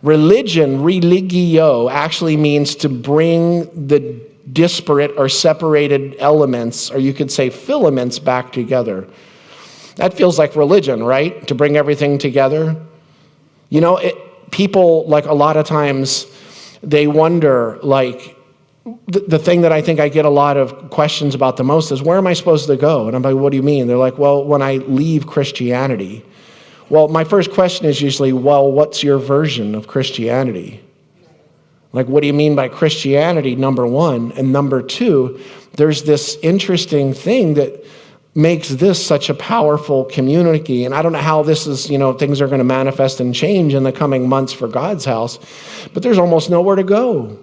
Religion, religio, actually means to bring the disparate or separated elements, or you could say filaments, back together. That feels like religion, right? To bring everything together. People, like a lot of times, they wonder, like, the thing that I think I get a lot of questions about the most is, where am I supposed to go? And I'm like, what do you mean? They're like, well, when I leave Christianity. Well, my first question is usually, well, what's your version of Christianity? Like, what do you mean by Christianity, number one? And number two, there's this interesting thing that makes this such a powerful community. And I don't know how this is, things are going to manifest and change in the coming months for God's house, but there's almost nowhere to go.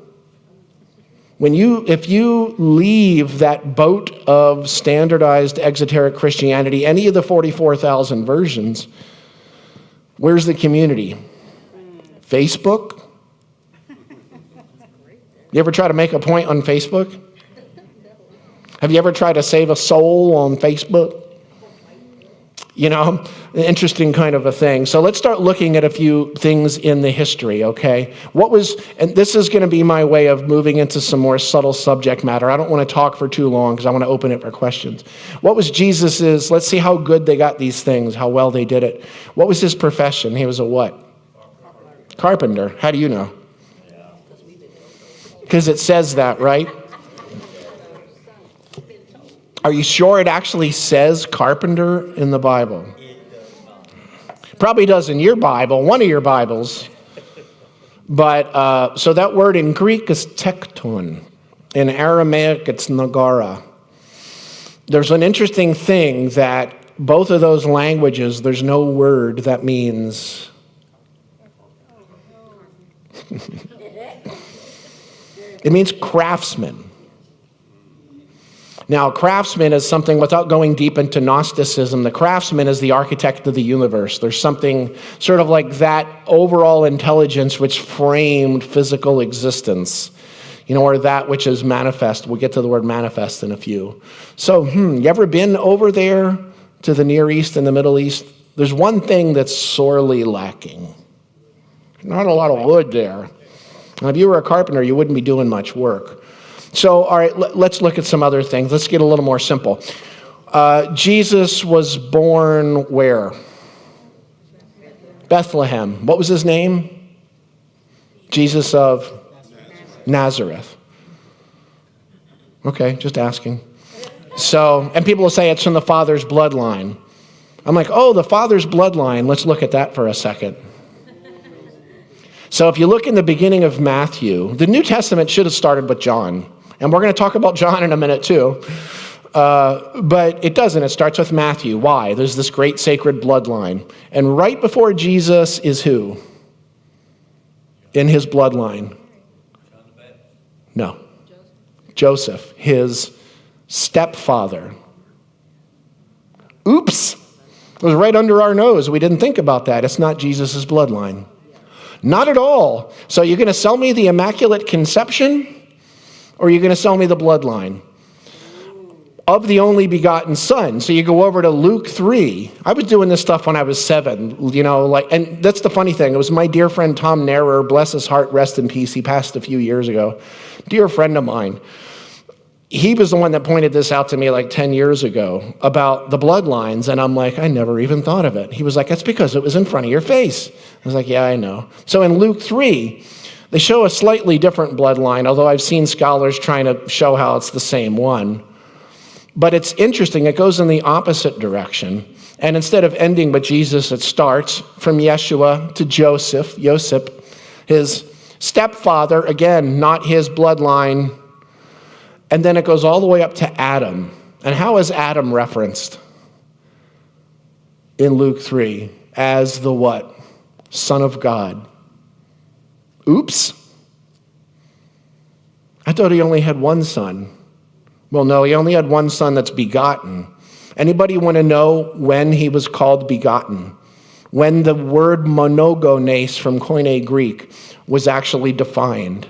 If you leave that boat of standardized exoteric Christianity, any of the 44,000 versions, where's the community? Facebook? You ever try to make a point on Facebook? Have you ever tried to save a soul on Facebook? An interesting kind of a thing. So let's start looking at a few things in the history, okay? And this is going to be my way of moving into some more subtle subject matter. I don't want to talk for too long because I want to open it for questions. What was Jesus's, let's see how good they got these things, how well they did it. What was his profession? He was a what? Carpenter. How do you know? Because it says that, right? Are you sure it actually says carpenter in the Bible? Probably does in your Bible, one of your Bibles. But, so that word in Greek is tekton. In Aramaic, it's nagara. There's an interesting thing that both of those languages, there's no word that means... It means craftsman. Now, craftsman is something, without going deep into Gnosticism, the craftsman is the architect of the universe. There's something sort of like that overall intelligence which framed physical existence, or that which is manifest. We'll get to the word manifest in a few. So, you ever been over there to the Near East and the Middle East? There's one thing that's sorely lacking. Not a lot of wood there. Now, if you were a carpenter, you wouldn't be doing much work. So, all right, let's look at some other things. Let's get a little more simple. Jesus was born where? Bethlehem. What was his name? Jesus of Nazareth. Okay, just asking. So, and people will say it's from the Father's bloodline. I'm like, oh, the Father's bloodline. Let's look at that for a second. So if you look in the beginning of Matthew, the New Testament should have started with John. And we're going to talk about John in a minute too. But it doesn't. It starts with Matthew. Why? There's this great sacred bloodline. And right before Jesus is who? In his bloodline? No. Joseph, his stepfather. Oops. It was right under our nose. We didn't think about that. It's not Jesus' bloodline. Not at all. So you're going to sell me the Immaculate Conception? Or are you going to sell me the bloodline? Of the only begotten Son. So you go over to Luke 3. I was doing this stuff when I was 7, and that's the funny thing. It was my dear friend Tom Narer, bless his heart, rest in peace. He passed a few years ago. Dear friend of mine. He was the one that pointed this out to me like 10 years ago about the bloodlines. And I'm like, I never even thought of it. He was like, that's because it was in front of your face. I was like, yeah, I know. So in Luke 3, they show a slightly different bloodline, although I've seen scholars trying to show how it's the same one. But it's interesting. It goes in the opposite direction. And instead of ending with Jesus, it starts from Yeshua to Joseph, his stepfather, again, not his bloodline. And then it goes all the way up to Adam. And how is Adam referenced in Luke 3? As the what? Son of God. Oops. I thought he only had one son. Well, no, he only had one son that's begotten. Anybody want to know when he was called begotten? When the word monogenes from Koine Greek was actually defined.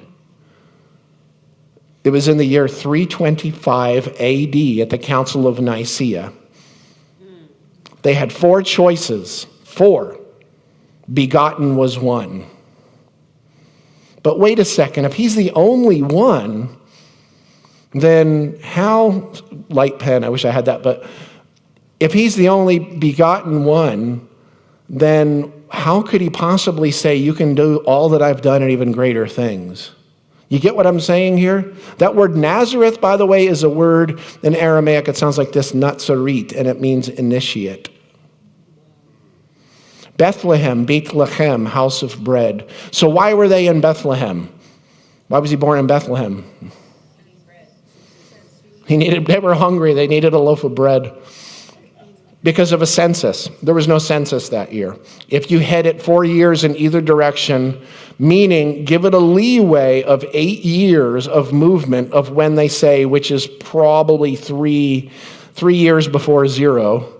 It was in the year 325 AD at the Council of Nicaea. They had 4 choices. 4. Begotten was one. But wait a second, if he's the only one, then how, light pen, I wish I had that, but if he's the only begotten one, then how could he possibly say you can do all that I've done and even greater things? You get what I'm saying here? That word Nazareth, by the way, is a word in Aramaic. It sounds like this, Natsarit, and it means initiate. Bethlehem, house of bread. So why were they in Bethlehem? Why was he born in Bethlehem? They were hungry. They needed a loaf of bread. Because of a census. There was no census that year. If you had it 4 years in either direction, meaning give it a leeway of 8 years of movement of when they say, which is probably three years before 0.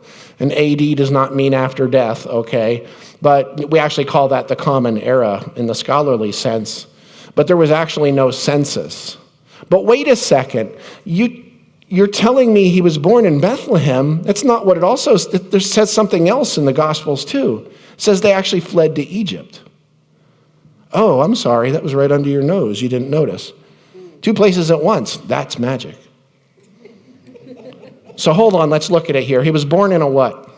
And AD does not mean after death, okay? But we actually call that the common era in the scholarly sense. But there was actually no census. But wait a second. You're telling me he was born in Bethlehem. That's not what it also says. There says something else in the Gospels too. It says they actually fled to Egypt. Oh, I'm sorry. That was right under your nose. You didn't notice. 2 places at once. That's magic. So hold on, let's look at it here. He was born in a what?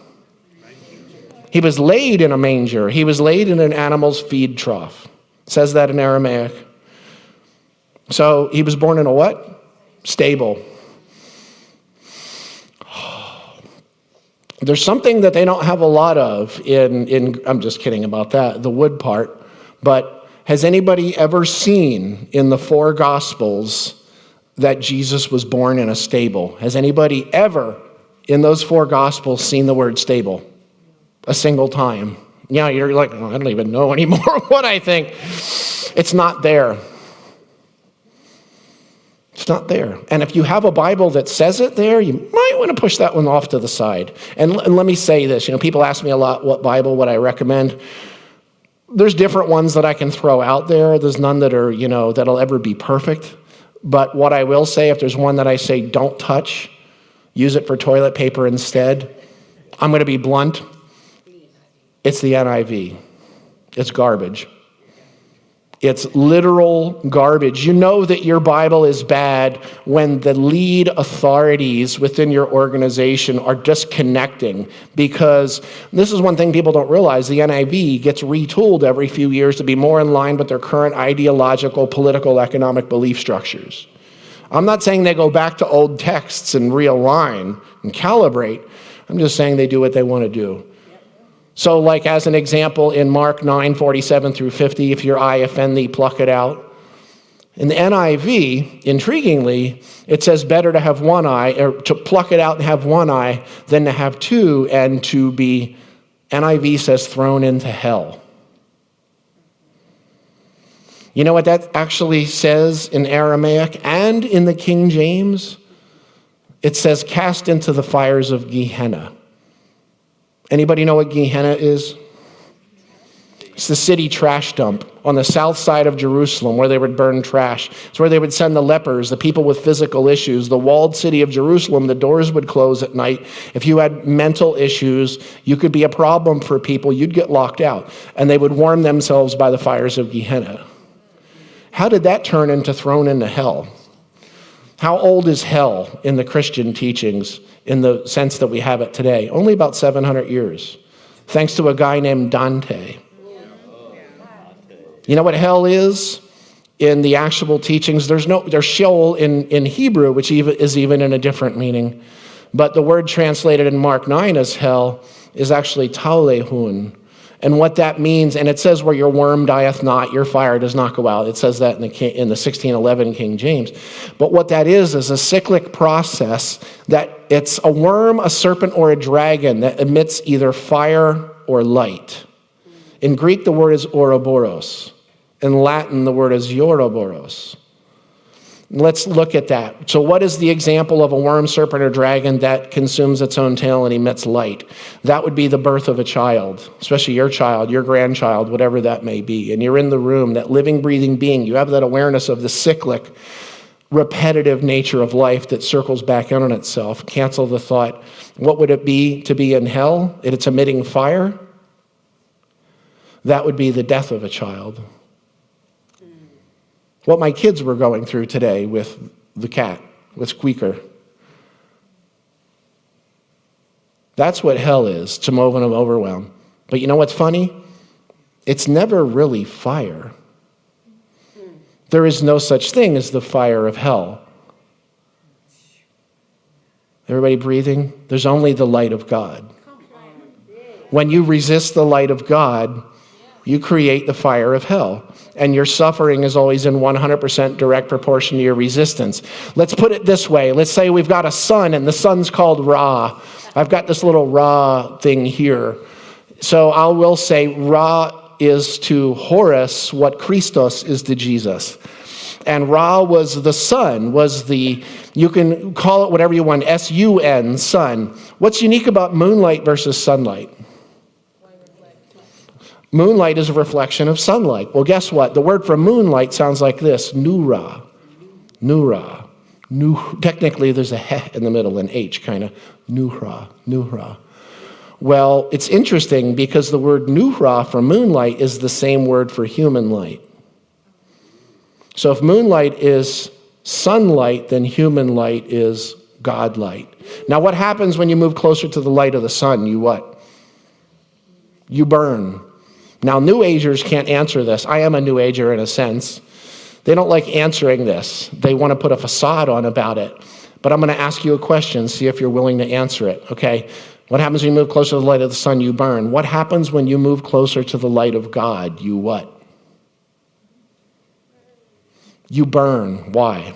He was laid in a manger. He was laid in an animal's feed trough. It says that in Aramaic. So he was born in a what? Stable. There's something that they don't have a lot of in I'm just kidding about that, the wood part. But has anybody ever seen in the 4 Gospels that Jesus was born in a stable? Has anybody ever in those 4 Gospels seen the word stable? A single time? Yeah, you're like, oh, I don't even know anymore what I think. It's not there. It's not there. And if you have a Bible that says it there, you might want to push that one off to the side. And let me say this, people ask me a lot what Bible would I recommend. There's different ones that I can throw out there. There's none that are, that'll ever be perfect. But what I will say, if there's one that I say don't touch, use it for toilet paper instead, I'm going to be blunt. It's the NIV. It's garbage. It's literal garbage. You know that your Bible is bad when the lead authorities within your organization are disconnecting, because this is one thing people don't realize. The NIV gets retooled every few years to be more in line with their current ideological, political, economic belief structures. I'm not saying they go back to old texts and realign and calibrate. I'm just saying they do what they want to do. So like as an example, in Mark 9:47 through 50, if your eye offend thee, pluck it out. In the NIV, intriguingly, it says better to have one eye, or to pluck it out and have one eye, than to have two and to be, NIV says, thrown into hell. You know what that actually says in Aramaic and in the King James? It says cast into the fires of Gehenna. Anybody know what Gehenna is? It's the city trash dump on the south side of Jerusalem where they would burn trash. It's where they would send the lepers, the people with physical issues. The walled city of Jerusalem, the doors would close at night. If you had mental issues, you could be a problem for people. You'd get locked out. And they would warm themselves by the fires of Gehenna. How did that turn into thrown into hell? How old is hell in the Christian teachings in the sense that we have it today? Only about 700 years, thanks to a guy named Dante. You know what hell is in the actual teachings? There's Sheol in Hebrew, which is even in a different meaning. But the word translated in Mark 9 as hell is actually taulehun. And what that means, and it says where your worm dieth not, your fire does not go out. It says that in the 1611 King James. But what that is a cyclic process that it's a worm, a serpent, or a dragon that emits either fire or light. In Greek, the word is ouroboros. In Latin, the word is ouroboros. Let's look at that. So what is the example of a worm, serpent, or dragon that consumes its own tail and emits light? That would be the birth of a child, especially your child, your grandchild, whatever that may be. And you're in the room, that living, breathing being. You have that awareness of the cyclic, repetitive nature of life that circles back in on itself. Cancel the thought. What would it be to be in hell? It's emitting fire. That would be the death of a child. What my kids were going through today with the cat, with Squeaker. That's what hell is, to moment of overwhelm. But you know what's funny? It's never really fire. There is no such thing as the fire of hell. Everybody breathing? There's only the light of God. When you resist the light of God, you create the fire of hell. And your suffering is always in 100% direct proportion to your resistance. Let's put it this way. Let's say we've got a sun, and the sun's called Ra. I've got this little Ra thing here. So I will say Ra is to Horus what Christos is to Jesus. And Ra was the sun, you can call it whatever you want, S-U-N, sun. What's unique about moonlight versus sunlight? Moonlight is a reflection of sunlight. Well, guess what? The word for moonlight sounds like this, nura. Nura. Technically, there's a heh in the middle, an H kind of, nuhra. Well, it's interesting because the word nuhra for moonlight is the same word for human light. So if moonlight is sunlight, then human light is God light. Now, what happens when you move closer to the light of the sun? You what? You burn. Now, New Agers can't answer this. I am a New Ager in a sense. They don't like answering this. They want to put a facade on about it. But I'm going to ask you a question, see if you're willing to answer it, okay? What happens when you move closer to the light of the sun? You burn. What happens when you move closer to the light of God? You what? You burn. Why?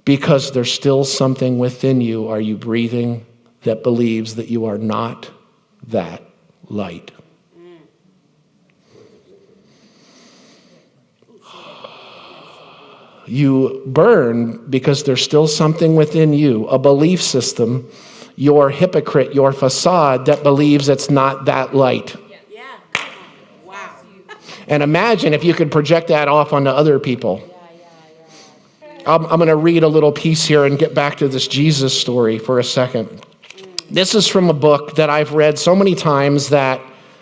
Because there's still something within you, are you breathing, that believes that you are not that light. You burn because there's still something within you, a belief system, your hypocrite, your facade that believes it's not that light. Yeah. Wow. And imagine if you could project that off onto other people. I'm going to read a little piece here and get back to this Jesus story for a second. This is from a book that I've read so many times that,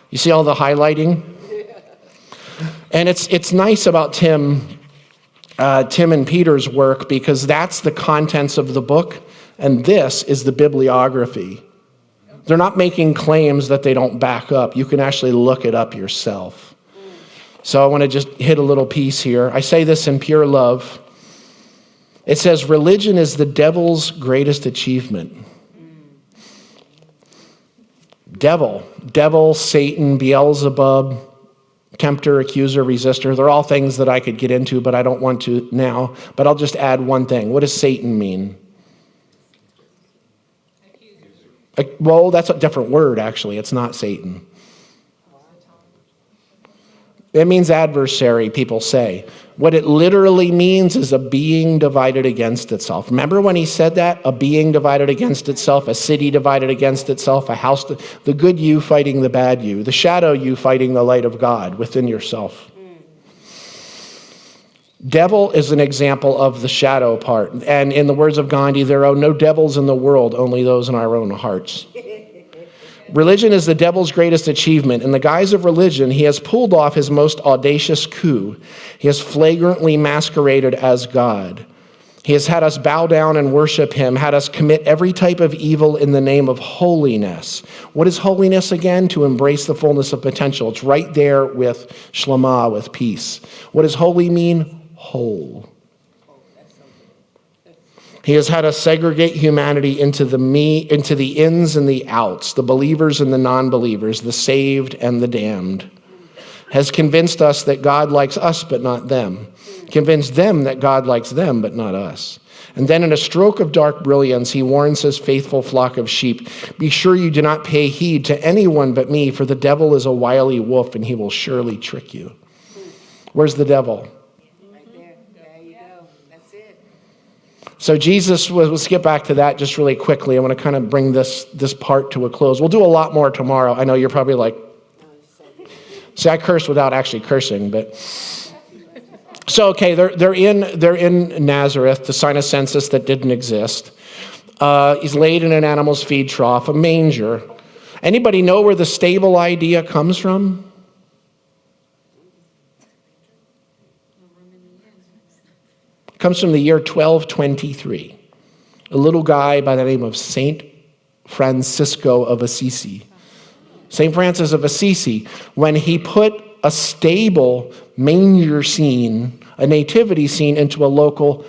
you see all the highlighting? And it's nice about Tim and Peter's work because that's the contents of the book, and this is the bibliography. They're not making claims that they don't back up. You can actually look it up yourself. So I want to just hit a little piece here. I say this in pure love. It says, religion is the devil's greatest achievement. Devil, Satan, Beelzebub, tempter, accuser, resistor. They're all things that I could get into, but I don't want to now. But I'll just add one thing. What does Satan mean? Well, that's a different word, actually. It's not Satan. It means adversary, people say. What it literally means is a being divided against itself. Remember when he said that? A being divided against itself, a city divided against itself, a house, the good you fighting the bad you, the shadow you fighting the light of God within yourself. Devil is an example of the shadow part. And in the words of Gandhi, there are no devils in the world, only those in our own hearts. Religion is the devil's greatest achievement. In the guise of religion, he has pulled off his most audacious coup. He has flagrantly masqueraded as God. He has had us bow down and worship him, had us commit every type of evil in the name of holiness. What is holiness again? To embrace the fullness of potential. It's right there with shlama, with peace. What does holy mean? Whole. He has had us segregate humanity into the ins and the outs, the believers and the non-believers, the saved and the damned. Has convinced us that God likes us but not them. Convinced them that God likes them but not us. And then in a stroke of dark brilliance, he warns his faithful flock of sheep, be sure you do not pay heed to anyone but me, for the devil is a wily wolf and he will surely trick you. Where's the devil? So Jesus, we'll skip back to that just really quickly. I want to kind of bring this part to a close. We'll do a lot more tomorrow. I know you're probably like, see, I curse without actually cursing, but. So, okay, they're in Nazareth to sign a census that didn't exist. He's laid in an animal's feed trough, a manger. Anybody know where the stable idea comes from? It comes from the year 1223. A little guy by the name of Saint Francisco of Assisi. St. Francis of Assisi, when he put a stable manger scene, a nativity scene, into a local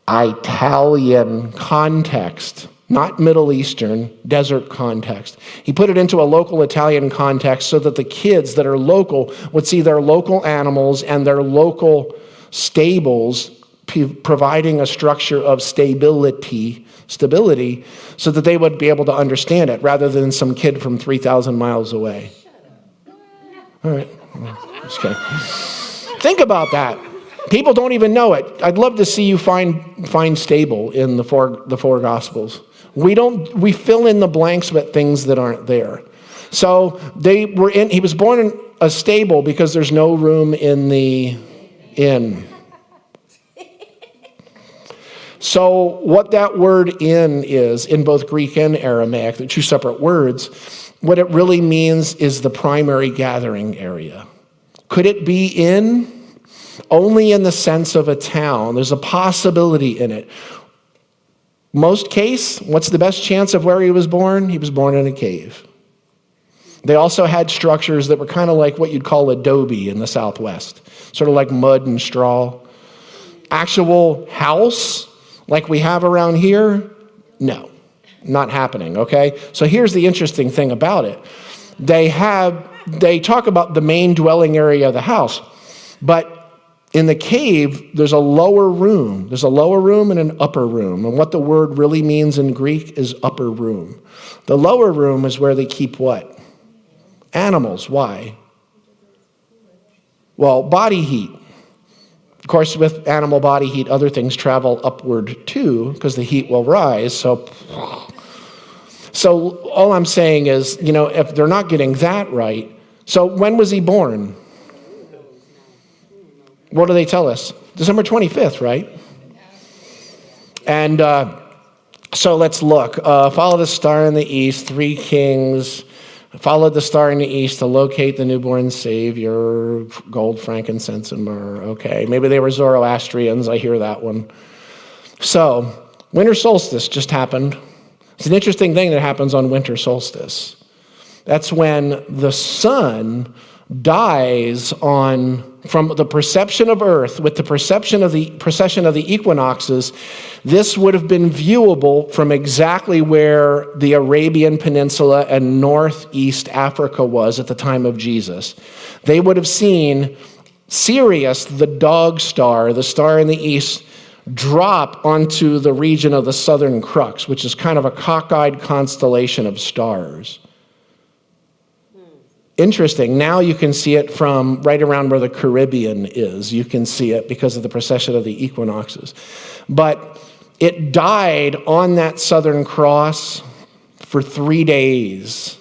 Italian context, not Middle Eastern, desert context. He put it into a local Italian context so that the kids that are local would see their local animals and their local stables providing a structure of stability, so that they would be able to understand it rather than some kid from 3,000 miles away. All right. Just kidding. Think about that. People don't even know it. I'd love to see you find stable in the four Gospels. We fill in the blanks with things that aren't there. So he was born in a stable because there's no room in the inn. So what that word "inn" is, in both Greek and Aramaic, they're two separate words, what it really means is the primary gathering area. Could it be in? Only in the sense of a town. There's a possibility in it. Most case, what's the best chance of where he was born? He was born in a cave. They also had structures that were kind of like what you'd call adobe in the Southwest, sort of like mud and straw. Actual house, like we have around here? No, not happening, okay? So here's the interesting thing about it. They talk about the main dwelling area of the house, but in the cave, there's a lower room. There's a lower room and an upper room. And what the word really means in Greek is upper room. The lower room is where they keep what? Animals. Why? Well, body heat. Of course, with animal body heat, other things travel upward too, because the heat will rise. So all I'm saying is, if they're not getting that right, so when was he born? What do they tell us? December 25th, right? And so let's look. Follow the star in the east, 3 kings. Followed the star in the east to locate the newborn Savior, gold, frankincense, and myrrh. Okay, maybe they were Zoroastrians. I hear that one. So, winter solstice just happened. It's an interesting thing that happens on winter solstice. That's when the sun dies from the perception of Earth with the precession of the equinoxes. This would have been viewable from exactly where the Arabian Peninsula and northeast Africa was at the time of Jesus. They would have seen Sirius, the dog star, the star in the east, drop onto the region of the Southern Crux, which is kind of a cockeyed constellation of stars. Interesting. Now you can see it from right around where the Caribbean is. You can see it because of the precession of the equinoxes. But it died on that Southern Cross for 3 days.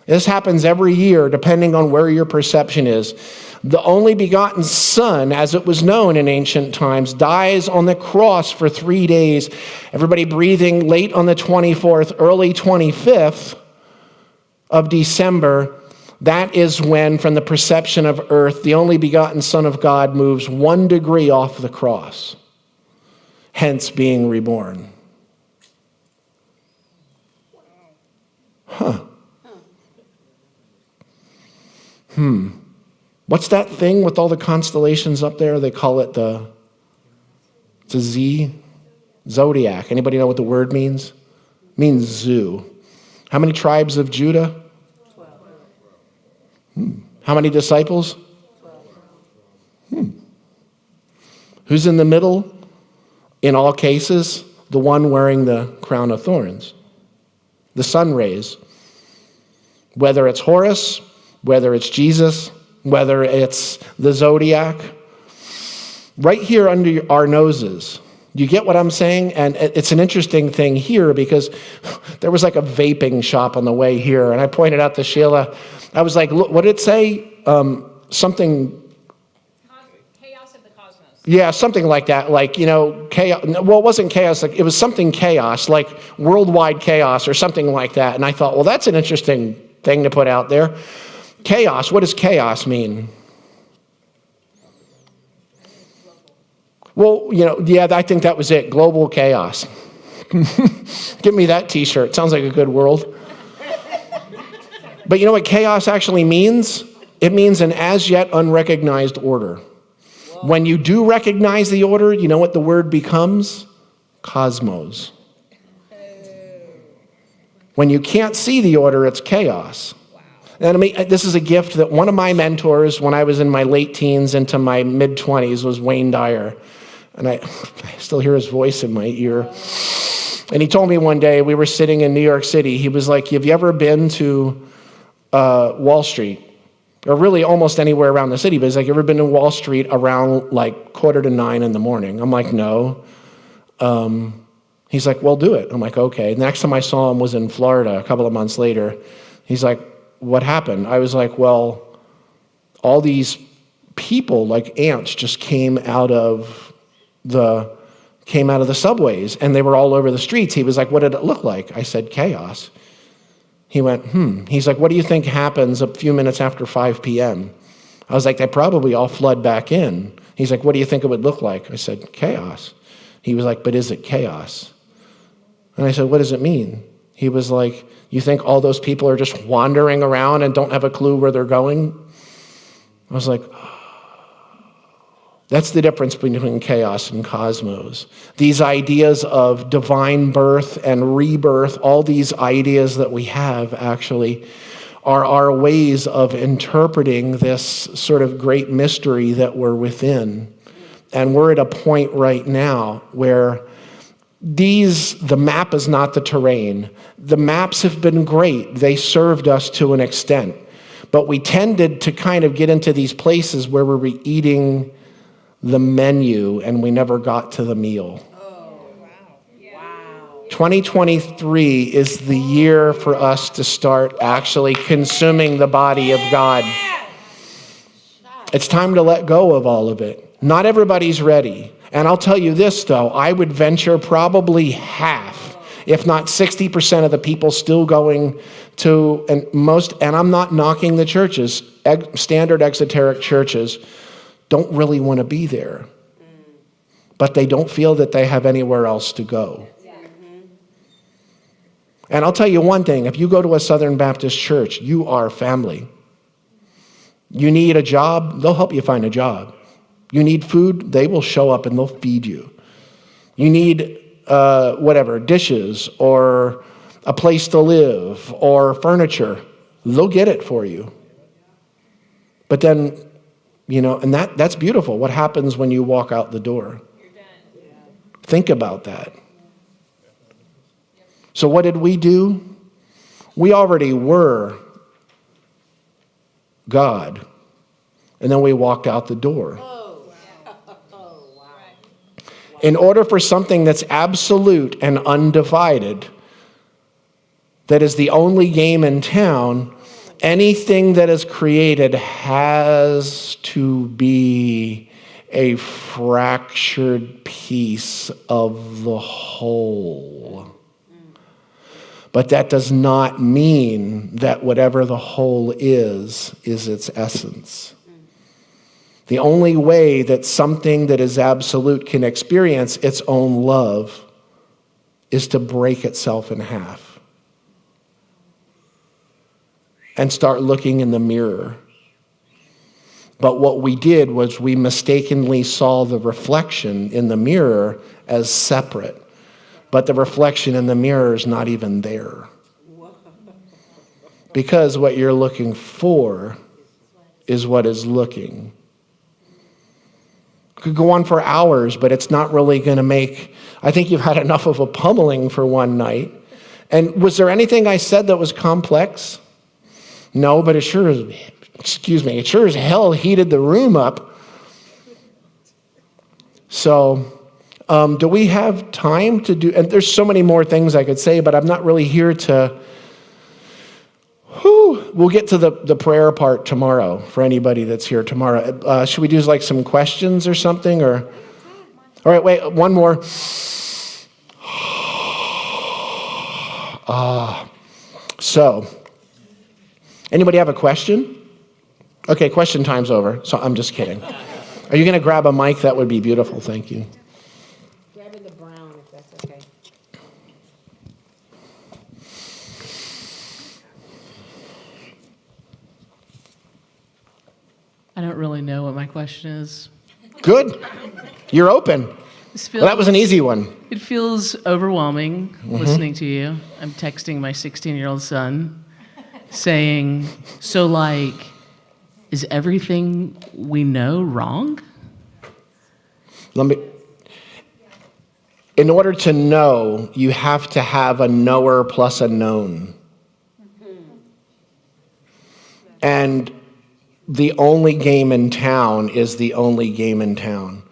This happens every year, depending on where your perception is. The only begotten Son, as it was known in ancient times, dies on the cross for 3 days. Everybody breathing late on the 24th, early 25th of December. That is when, from the perception of Earth, the only begotten Son of God moves 1 degree off the cross, hence being reborn. What's that thing with all the constellations up there? They call it it's a Z, zodiac. Anybody know what the word means? It means zoo. How many tribes of Judah? 12. How many disciples? 12. Who's in the middle? In all cases, the one wearing the crown of thorns. The sun rays. Whether it's Horus, whether it's Jesus, whether it's the zodiac. Right here under our noses. You get what I'm saying? And it's an interesting thing here because there was like a vaping shop on the way here. And I pointed out to Sheila, I was like, look, what did it say? Something. Chaos of the cosmos. Yeah, something like that. Like, chaos. Well, it wasn't chaos. Like, it was something chaos, like worldwide chaos or something like that. And I thought, well, that's an interesting thing to put out there. Chaos. What does chaos mean? Well, yeah, I think that was it. Global chaos. Give me that t-shirt. Sounds like a good world. But you know what chaos actually means? It means an as yet unrecognized order. Whoa. When you do recognize the order, you know what the word becomes? Cosmos. When you can't see the order, it's chaos. Wow. And this is a gift that one of my mentors, when I was in my late teens into my mid-20s, was Wayne Dyer. And I still hear his voice in my ear. And he told me one day, we were sitting in New York City, he was like, have you ever been to Wall Street? Or really almost anywhere around the city. But he's like, you ever been to Wall Street around like 8:45 in the morning? I'm like, no. He's like, well, do it. I'm like, okay. The next time I saw him was in Florida a couple of months later. He's like, what happened? I was like, well, all these people like ants just came out of the subways, and they were all over the streets. He was like, what did it look like? I said, chaos. He went, He's like, what do you think happens a few minutes after 5 p.m.? I was like, they probably all flood back in. He's like, what do you think it would look like? I said, chaos. He was like, but is it chaos? And I said, what does it mean? He was like, you think all those people are just wandering around and don't have a clue where they're going? I was like, that's the difference between chaos and cosmos. These ideas of divine birth and rebirth, all these ideas that we have actually are our ways of interpreting this sort of great mystery that we're within. And we're at a point right now where the map is not the terrain. The maps have been great. They served us to an extent. But we tended to kind of get into these places where we're eating the menu and we never got to the meal. Wow. 2023 is the year for us to start actually consuming the body of God. It's time to let go of all of it. Not everybody's ready. And I'll tell you this, though, I would venture probably half, if not 60% of the people still going to, and I'm not knocking the churches, standard exoteric churches, don't really want to be there. But they don't feel that they have anywhere else to go. And I'll tell you one thing, if you go to a Southern Baptist church, you are family. You need a job, they'll help you find a job. You need food, they will show up and they'll feed you. You need dishes or a place to live or furniture, they'll get it for you. But then, and that's beautiful. What happens when you walk out the door? You're done. Think about that. So what did we do? We already were God. And then we walked out the door. In order for something that's absolute and undivided, that is the only game in town, anything that is created has to be a fractured piece of the whole. But that does not mean that whatever the whole is its essence. The only way that something that is absolute can experience its own love is to break itself in half and start looking in the mirror. But what we did was we mistakenly saw the reflection in the mirror as separate. But the reflection in the mirror is not even there. Because what you're looking for is what is looking. Could go on for hours, but it's not really going to make, I think you've had enough of a pummeling for one night. And was there anything I said that was complex? No, but it sure as hell heated the room up. So, do we have time to do, and there's so many more things I could say, but I'm not really here to, we'll get to the prayer part tomorrow for anybody that's here tomorrow. Should we do like some questions or something? Or, all right, wait, one more. So, anybody have a question? Okay, question time's over, so I'm just kidding. Are you going to grab a mic? That would be beautiful, thank you. Grabbing the brown, if that's okay. I don't really know what my question is. Good. You're open. Well, that was an easy one. It feels overwhelming listening to you. I'm texting my 16-year-old son saying, so like, is everything we know wrong? In order to know, you have to have a knower plus a known. And the only game in town is the only game in town.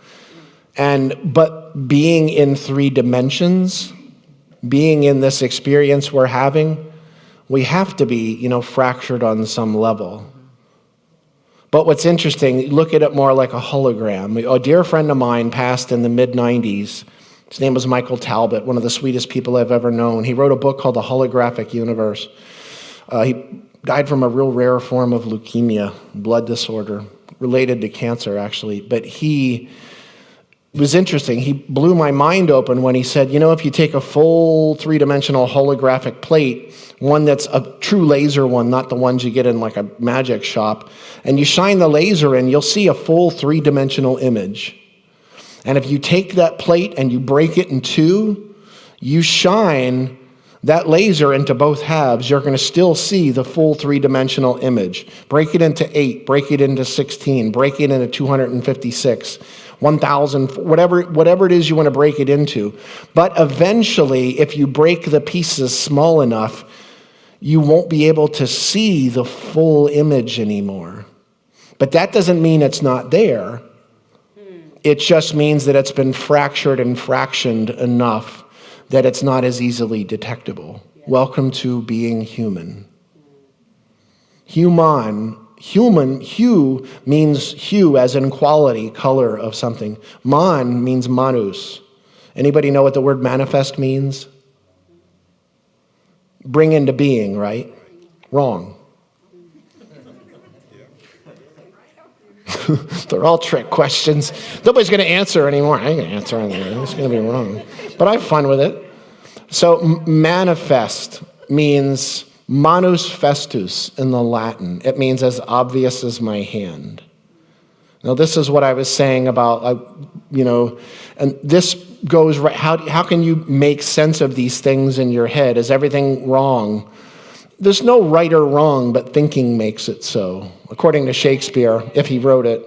But being in 3 dimensions, being in this experience we're having, we have to be, fractured on some level. But what's interesting, look at it more like a hologram. A dear friend of mine passed in the mid-90s. His name was Michael Talbot, one of the sweetest people I've ever known. He wrote a book called The Holographic Universe. He died from a real rare form of leukemia, blood disorder, related to cancer, actually. But it was interesting. He blew my mind open when he said, if you take a full 3-dimensional holographic plate, one that's a true laser one, not the ones you get in like a magic shop, and you shine the laser in, you'll see a full 3-dimensional image. And if you take that plate and you break it in 2, you shine that laser into both halves, you're going to still see the full 3-dimensional image. Break it into 8, break it into 16, break it into 256, 1,000, whatever it is you want to break it into. But eventually, if you break the pieces small enough, you won't be able to see the full image anymore. But that doesn't mean it's not there. It just means that it's been fractured and fractioned enough that it's not as easily detectable. Welcome to being human. Human, hue means hue as in quality, color of something. Man means manus. Anybody know what the word manifest means? Bring into being, right? Wrong. They're all trick questions. Nobody's going to answer anymore. I ain't going to answer anything. It's going to be wrong. But I have fun with it. So manifest means manus festus in the Latin. It means as obvious as my hand. Now, this is what I was saying about, and this goes right. How can you make sense of these things in your head? Is everything wrong? There's no right or wrong, but thinking makes it so, according to Shakespeare, if he wrote it.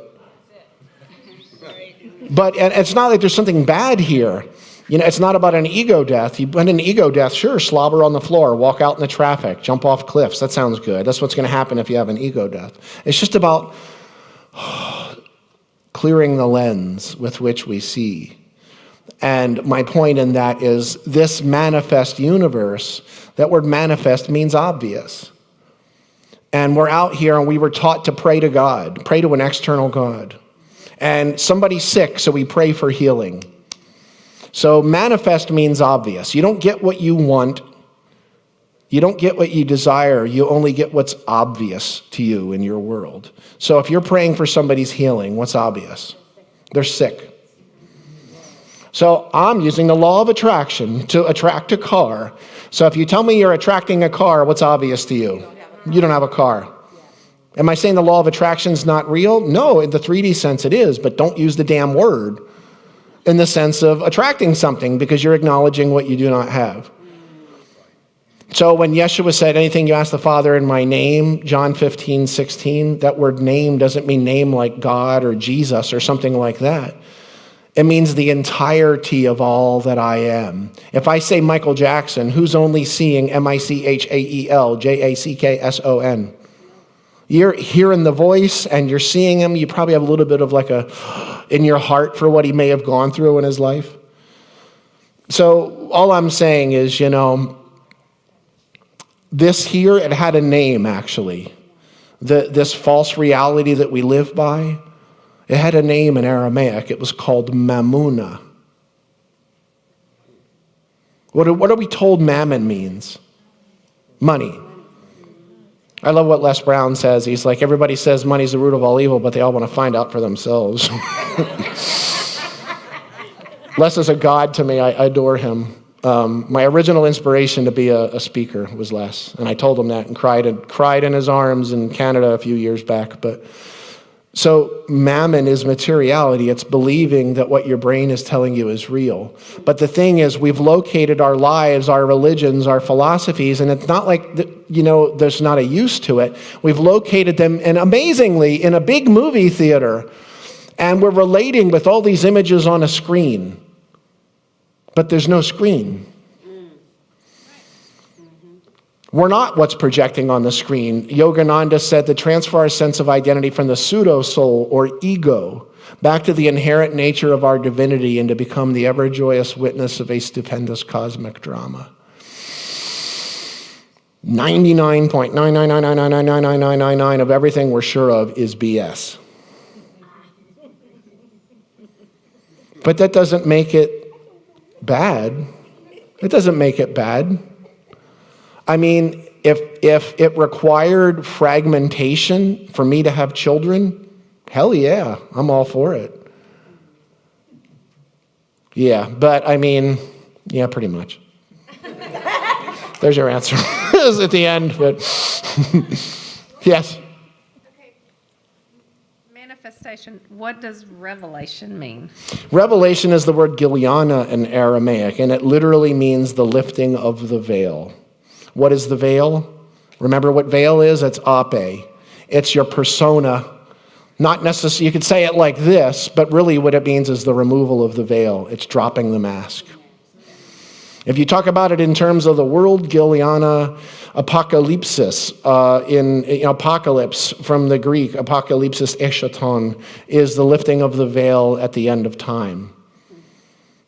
But it's not like there's something bad here. It's not about an ego death. You went an ego death, sure, slobber on the floor, walk out in the traffic, jump off cliffs. That sounds good. That's what's going to happen if you have an ego death. It's just about clearing the lens with which we see. And my point in that is this manifest universe, that word manifest means obvious. And we're out here and we were taught to pray to God, pray to an external God. And somebody's sick, so we pray for healing. So manifest means obvious. You don't get what you want. You don't get what you desire. You only get what's obvious to you in your world. So if you're praying for somebody's healing, what's obvious? They're sick. So I'm using the law of attraction to attract a car. So if you tell me you're attracting a car, what's obvious to you? You don't have a car. Am I saying the law of attraction is not real? No, in the 3D sense it is, but don't use the damn word in the sense of attracting something because you're acknowledging what you do not have. So when Yeshua said, anything you ask the Father in my name, John 15:16, that word name doesn't mean name like God or Jesus or something like that. It means the entirety of all that I am. If I say Michael Jackson, who's only seeing Michaeljackson? You're hearing the voice and you're seeing him. You probably have a little bit of like in your heart for what he may have gone through in his life. So all I'm saying is, this here, it had a name actually. This false reality that we live by, it had a name in Aramaic. It was called Mamuna. What are we told mammon means? Money. I love what Les Brown says. He's like, everybody says money's the root of all evil, but they all want to find out for themselves. Les is a god to me. I adore him. My original inspiration to be a speaker was Les, and I told him that and cried in his arms in Canada a few years back. But so mammon is materiality. It's believing that what your brain is telling you is real. But the thing is, we've located our lives, our religions, our philosophies, and it's not like, there's not a use to it. We've located them, and amazingly, in a big movie theater, and we're relating with all these images on a screen. But there's no screen. We're not what's projecting on the screen. Yogananda said to transfer our sense of identity from the pseudo-soul or ego back to the inherent nature of our divinity and to become the ever-joyous witness of a stupendous cosmic drama. 99.999999999 of everything we're sure of is BS. But that doesn't make it bad. It doesn't make it bad. I mean, if it required fragmentation for me to have children, hell yeah, I'm all for it. Yeah, but I mean, yeah, pretty much. There's your answer. It was at the end, but yes. Okay. Manifestation, what does revelation mean? Revelation is the word Gilyana in Aramaic, and it literally means the lifting of the veil. What is the veil? Remember what veil is? It's ape. It's your persona. Not necessarily, you could say it like this, but really what it means is the removal of the veil. It's dropping the mask. If you talk about it in terms of the world, Gilyana, Apocalypsis, in apocalypse from the Greek, apocalypsis eschaton, is the lifting of the veil at the end of time.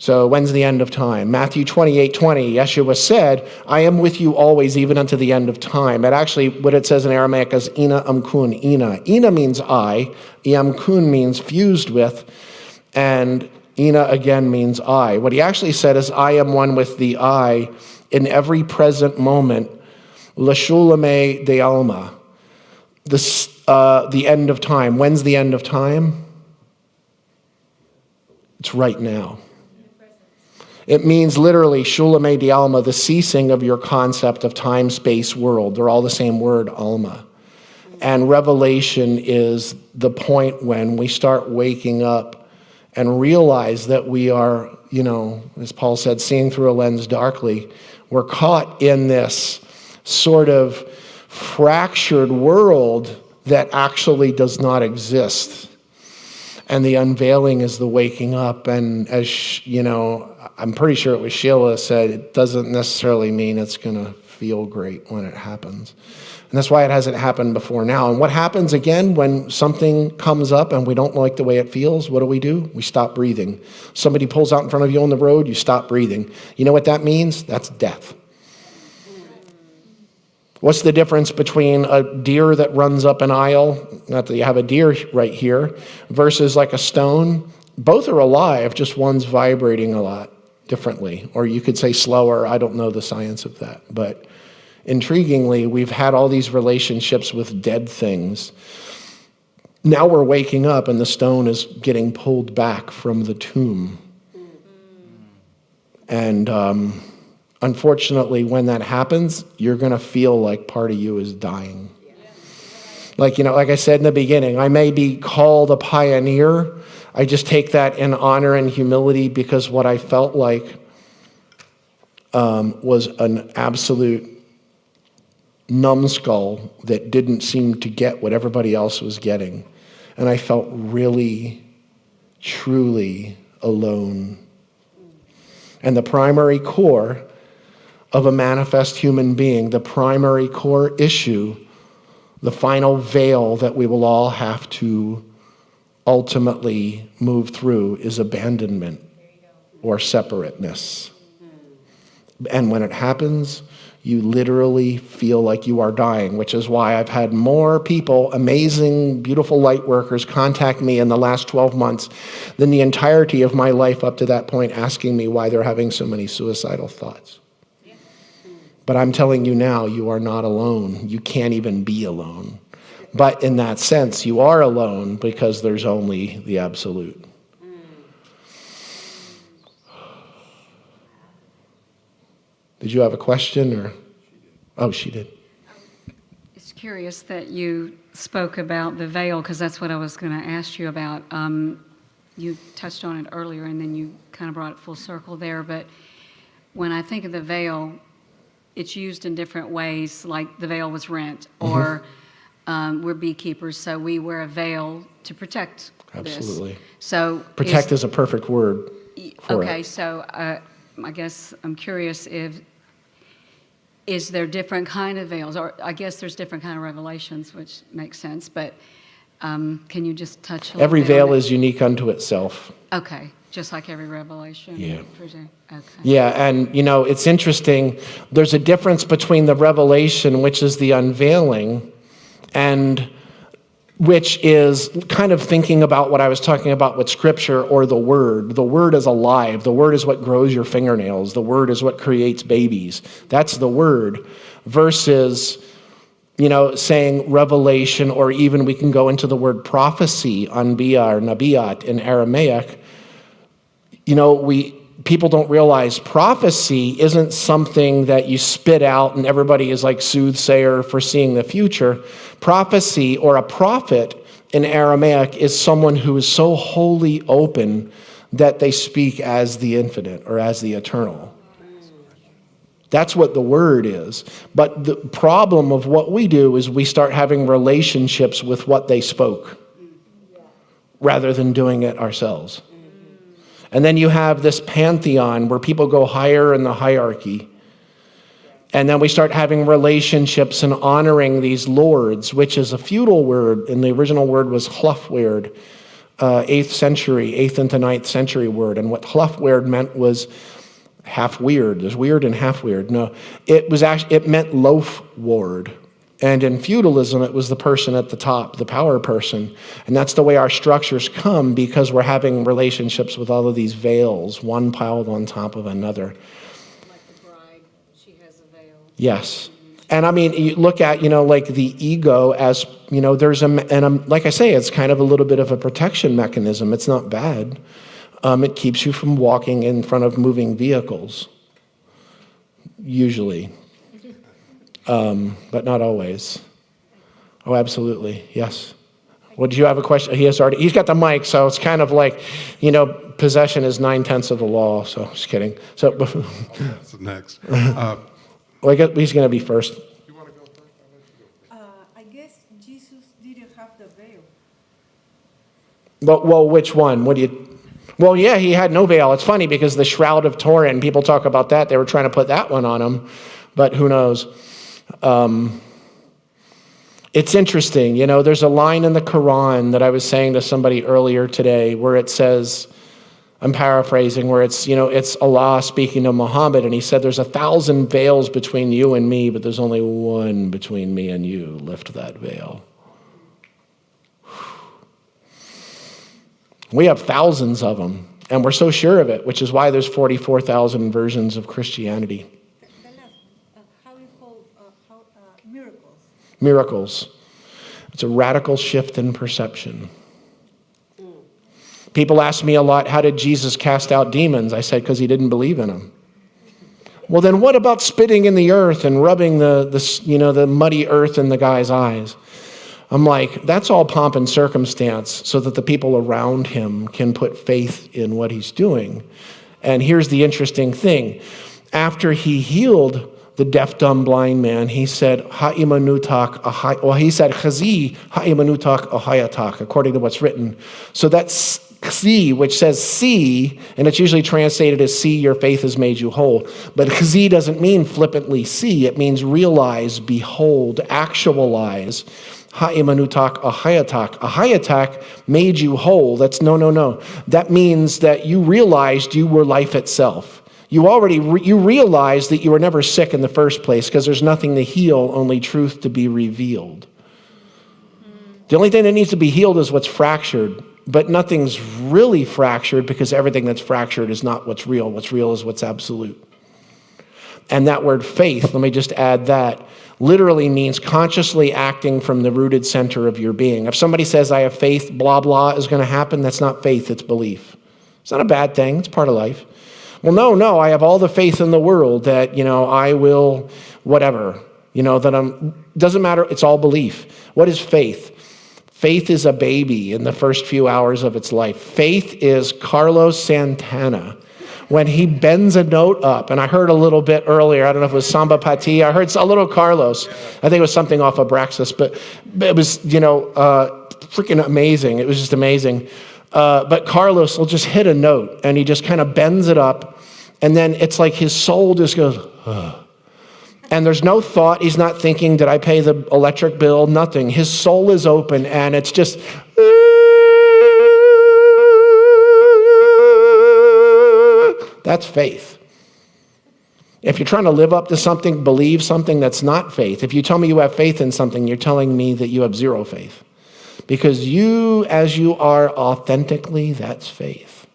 So when's the end of time? Matthew 28:20, Yeshua said, I am with you always, even unto the end of time. And actually, what it says in Aramaic is ina amkun, ina. Ina means I, iamkun means fused with, and ina again means I. What he actually said is, I am one with the I in every present moment, l'shulame de alma, the end of time. When's the end of time? It's right now. It means literally, shulame de alma, the ceasing of your concept of time, space, world. They're all the same word, alma. And revelation is the point when we start waking up and realize that we are, as Paul said, seeing through a lens darkly. We're caught in this sort of fractured world that actually does not exist. And the unveiling is the waking up. And as I'm pretty sure it was Sheila said, it doesn't necessarily mean it's going to feel great when it happens. And that's why it hasn't happened before now. And what happens again when something comes up and we don't like the way it feels? What do? We stop breathing. Somebody pulls out in front of you on the road, you stop breathing. You know what that means? That's death. What's the difference between a deer that runs up an aisle, not that you have a deer right here, versus like a stone? Both are alive, just one's vibrating a lot differently. Or you could say slower. I don't know the science of that. But intriguingly, we've had all these relationships with dead things. Now we're waking up and the stone is getting pulled back from the tomb. And unfortunately, when that happens, you're going to feel like part of you is dying. Like I said in the beginning, I may be called a pioneer. I just take that in honor and humility because what I felt like was an absolute numbskull that didn't seem to get what everybody else was getting. And I felt really, truly alone. And the primary core of a manifest human being, the primary core issue, the final veil that we will all have to ultimately move through is abandonment or separateness. And when it happens, you literally feel like you are dying, which is why I've had more people, amazing, beautiful light workers, contact me in the last 12 months than the entirety of my life up to that point, asking me why they're having so many suicidal thoughts. But I'm telling you now, you are not alone. You can't even be alone. But in that sense, you are alone because there's only the absolute. Did you have a question or? Oh, she did. It's curious that you spoke about the veil because that's what I was going to ask you about. You touched on it earlier and then you kind of brought it full circle there. But when I think of the veil, it's used in different ways, like the veil was rent, or we're beekeepers, so we wear a veil to protect Absolutely. this. So protect is a perfect word for okay, it. so I guess I'm curious is there different kind of veils, or I guess there's different kind of revelations, which makes sense, but can you just touch a little Every bit veil on is unique unto itself. Okay, just like every revelation. Yeah. Okay. Yeah, and it's interesting. There's a difference between the revelation, which is the unveiling, and which is kind of thinking about what I was talking about with Scripture or the Word. The Word is alive. The Word is what grows your fingernails. The Word is what creates babies. That's the Word. Versus, saying revelation, or even we can go into the word prophecy, anbiya or nabiyat in Aramaic. People don't realize prophecy isn't something that you spit out and everybody is like soothsayer foreseeing the future. Prophecy or a prophet in Aramaic is someone who is so wholly open that they speak as the infinite or as the eternal. That's what the word is. But the problem of what we do is we start having relationships with what they spoke rather than doing it ourselves. And then you have this pantheon where people go higher in the hierarchy. And then we start having relationships and honoring these lords, which is a feudal word, and the original word was hlufwyrd, 8th century, 8th into 9th century word. And what hlufwyrd meant was half weird. There's weird and half weird. No, it meant loaf ward. And in feudalism, it was the person at the top, the power person. And that's the way our structures come, because we're having relationships with all of these veils, one piled on top of another. Like the bride, she has a veil. Yes. And I mean, you look at, like the ego as, there's like I say, it's kind of a little bit of a protection mechanism. It's not bad. It keeps you from walking in front of moving vehicles, usually. But not always. Oh, absolutely. Yes. Well, do you have a question? He's got the mic, so it's kind of like, possession is 9/10 of the law. So just kidding. So That's next. well, I guess he's going to be first. You want to go first? I'll let you go. I guess Jesus didn't have the veil. Well, which one? Well, yeah, he had no veil. It's funny because the Shroud of Turin, people talk about that. They were trying to put that one on him, but who knows? It's interesting. There's a line in the Quran that I was saying to somebody earlier today where it says, I'm paraphrasing, where it's Allah speaking to Muhammad, and he said, there's 1,000 veils between you and me, but there's only one between me and you. Lift that veil. We have thousands of them, and we're so sure of it, which is why there's 44,000 versions of Christianity. The last, how you call miracles? Miracles. It's a radical shift in perception. People ask me a lot, how did Jesus cast out demons? I said, because he didn't believe in them. Well, then what about spitting in the earth and rubbing the muddy earth in the guy's eyes? I'm like, that's all pomp and circumstance so that the people around him can put faith in what he's doing. And here's the interesting thing. After he healed the deaf, dumb, blind man, he said, he said, Chazi ha'imanutak ahayatak, according to what's written. So that's Chazi, which says see, and it's usually translated as see, your faith has made you whole. But Chazi doesn't mean flippantly see. It means realize, behold, actualize. Ha'imanutak ahayatak. Ahayatak made you whole. That's no. That means that you realized you were life itself. You realized that you were never sick in the first place because there's nothing to heal, only truth to be revealed. The only thing that needs to be healed is what's fractured, but nothing's really fractured because everything that's fractured is not what's real. What's real is what's absolute. And that word faith, let me just add that, literally means consciously acting from the rooted center of your being. If somebody says, I have faith, blah, blah is going to happen, that's not faith, it's belief. It's not a bad thing, it's part of life. Well, no, I have all the faith in the world that, I will, whatever, doesn't matter, it's all belief. What is faith? Faith is a baby in the first few hours of its life. Faith is Carlos Santana. When he bends a note up, and I heard a little bit earlier, I don't know if it was Samba Pati, I heard a little Carlos. I think it was something off of Braxis, but it was, freaking amazing. It was just amazing. But Carlos will just hit a note, and he just kind of bends it up, and then it's like his soul just goes, ugh. And there's no thought. He's not thinking, did I pay the electric bill? Nothing. His soul is open, and it's just, that's faith. If you're trying to live up to something, believe something, that's not faith. If you tell me you have faith in something, you're telling me that you have zero faith. Because you, as you are authentically, that's faith.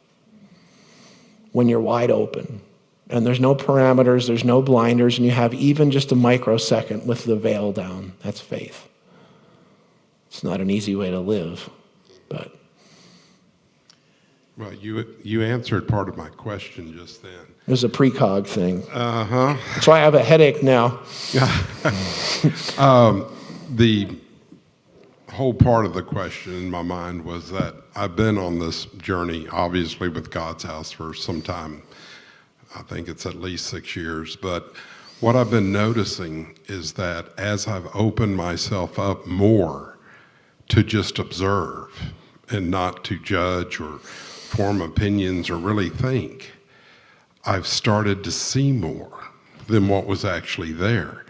When you're wide open, and there's no parameters, there's no blinders, and you have even just a microsecond with the veil down, that's faith. It's not an easy way to live, but... Well, you answered part of my question just then. It was a precog thing. Uh-huh. That's why I have a headache now. The whole part of the question in my mind was that I've been on this journey, obviously, with God's House for some time. I think it's at least 6 years. But what I've been noticing is that as I've opened myself up more to just observe and not to judge or form opinions or really think, I've started to see more. than what was actually there.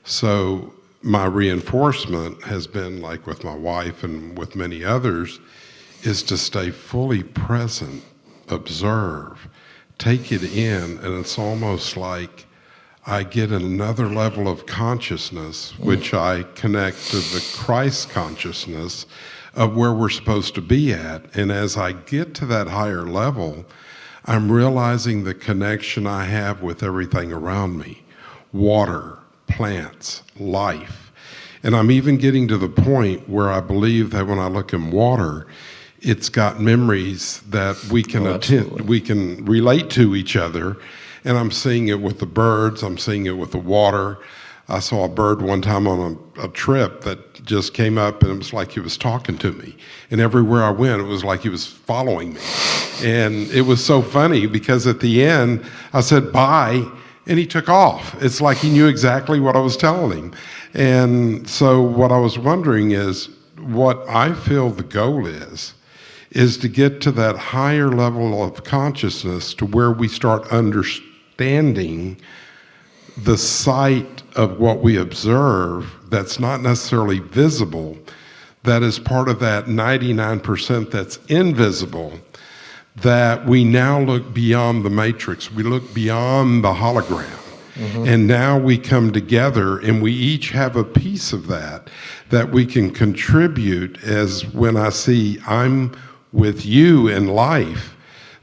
So my reinforcement has been, like with my wife and with many others, is to stay fully present, observe, take it in, and it's almost like I get another level of consciousness, which I connect to the Christ consciousness of where we're supposed to be at. And as I get to that higher level, I'm realizing the connection I have with everything around me: water, plants, life. And I'm even getting to the point where I believe that when I look in water, it's got memories that we can we can relate to each other. And I'm seeing it with the birds, I'm seeing it with the water. I saw a bird one time on a trip that just came up, and it was like he was talking to me. And everywhere I went, it was like he was following me. And it was so funny because at the end, I said, bye, and he took off. It's like he knew exactly what I was telling him. And so what I was wondering is, what I feel the goal is to get to that higher level of consciousness to where we start understanding the sight of what we observe that's not necessarily visible, that is part of that 99% that's invisible, that we now look beyond the matrix, we look beyond the hologram. And now we come together and we each have a piece of that we can contribute. As when I see I'm with you in life,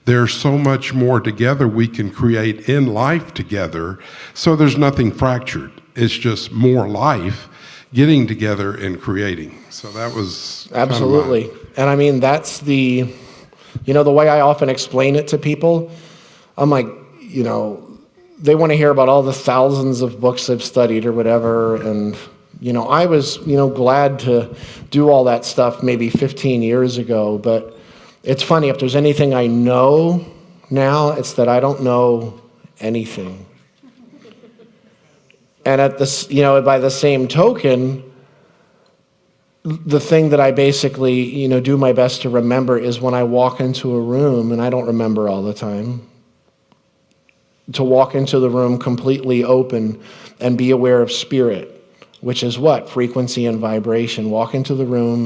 there's so much more together we can create in life together. So there's nothing fractured. It's just more life getting together and creating. So that was Absolutely. And I mean, that's the way I often explain it to people. I'm like, they want to hear about all the thousands of books I've studied or whatever. And, I was, glad to do all that stuff maybe 15 years ago. But it's funny, if there's anything I know now, it's that I don't know anything. And at this, by the same token, the thing that I basically, do my best to remember is when I walk into a room, and I don't remember all the time, to walk into the room completely open and be aware of spirit, which is what? Frequency and vibration. Walk into the room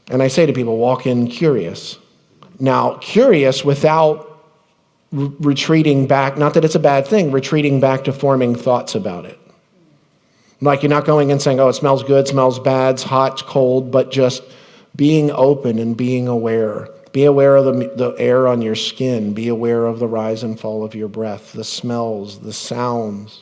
and I say to people, walk in curious. Now, curious without retreating back, not that it's a bad thing, retreating back to forming thoughts about it. Like you're not going and saying, oh, it smells good, smells bad, it's hot, it's cold, but just being open and being aware. Be aware of the air on your skin. Be aware of the rise and fall of your breath, the smells, the sounds.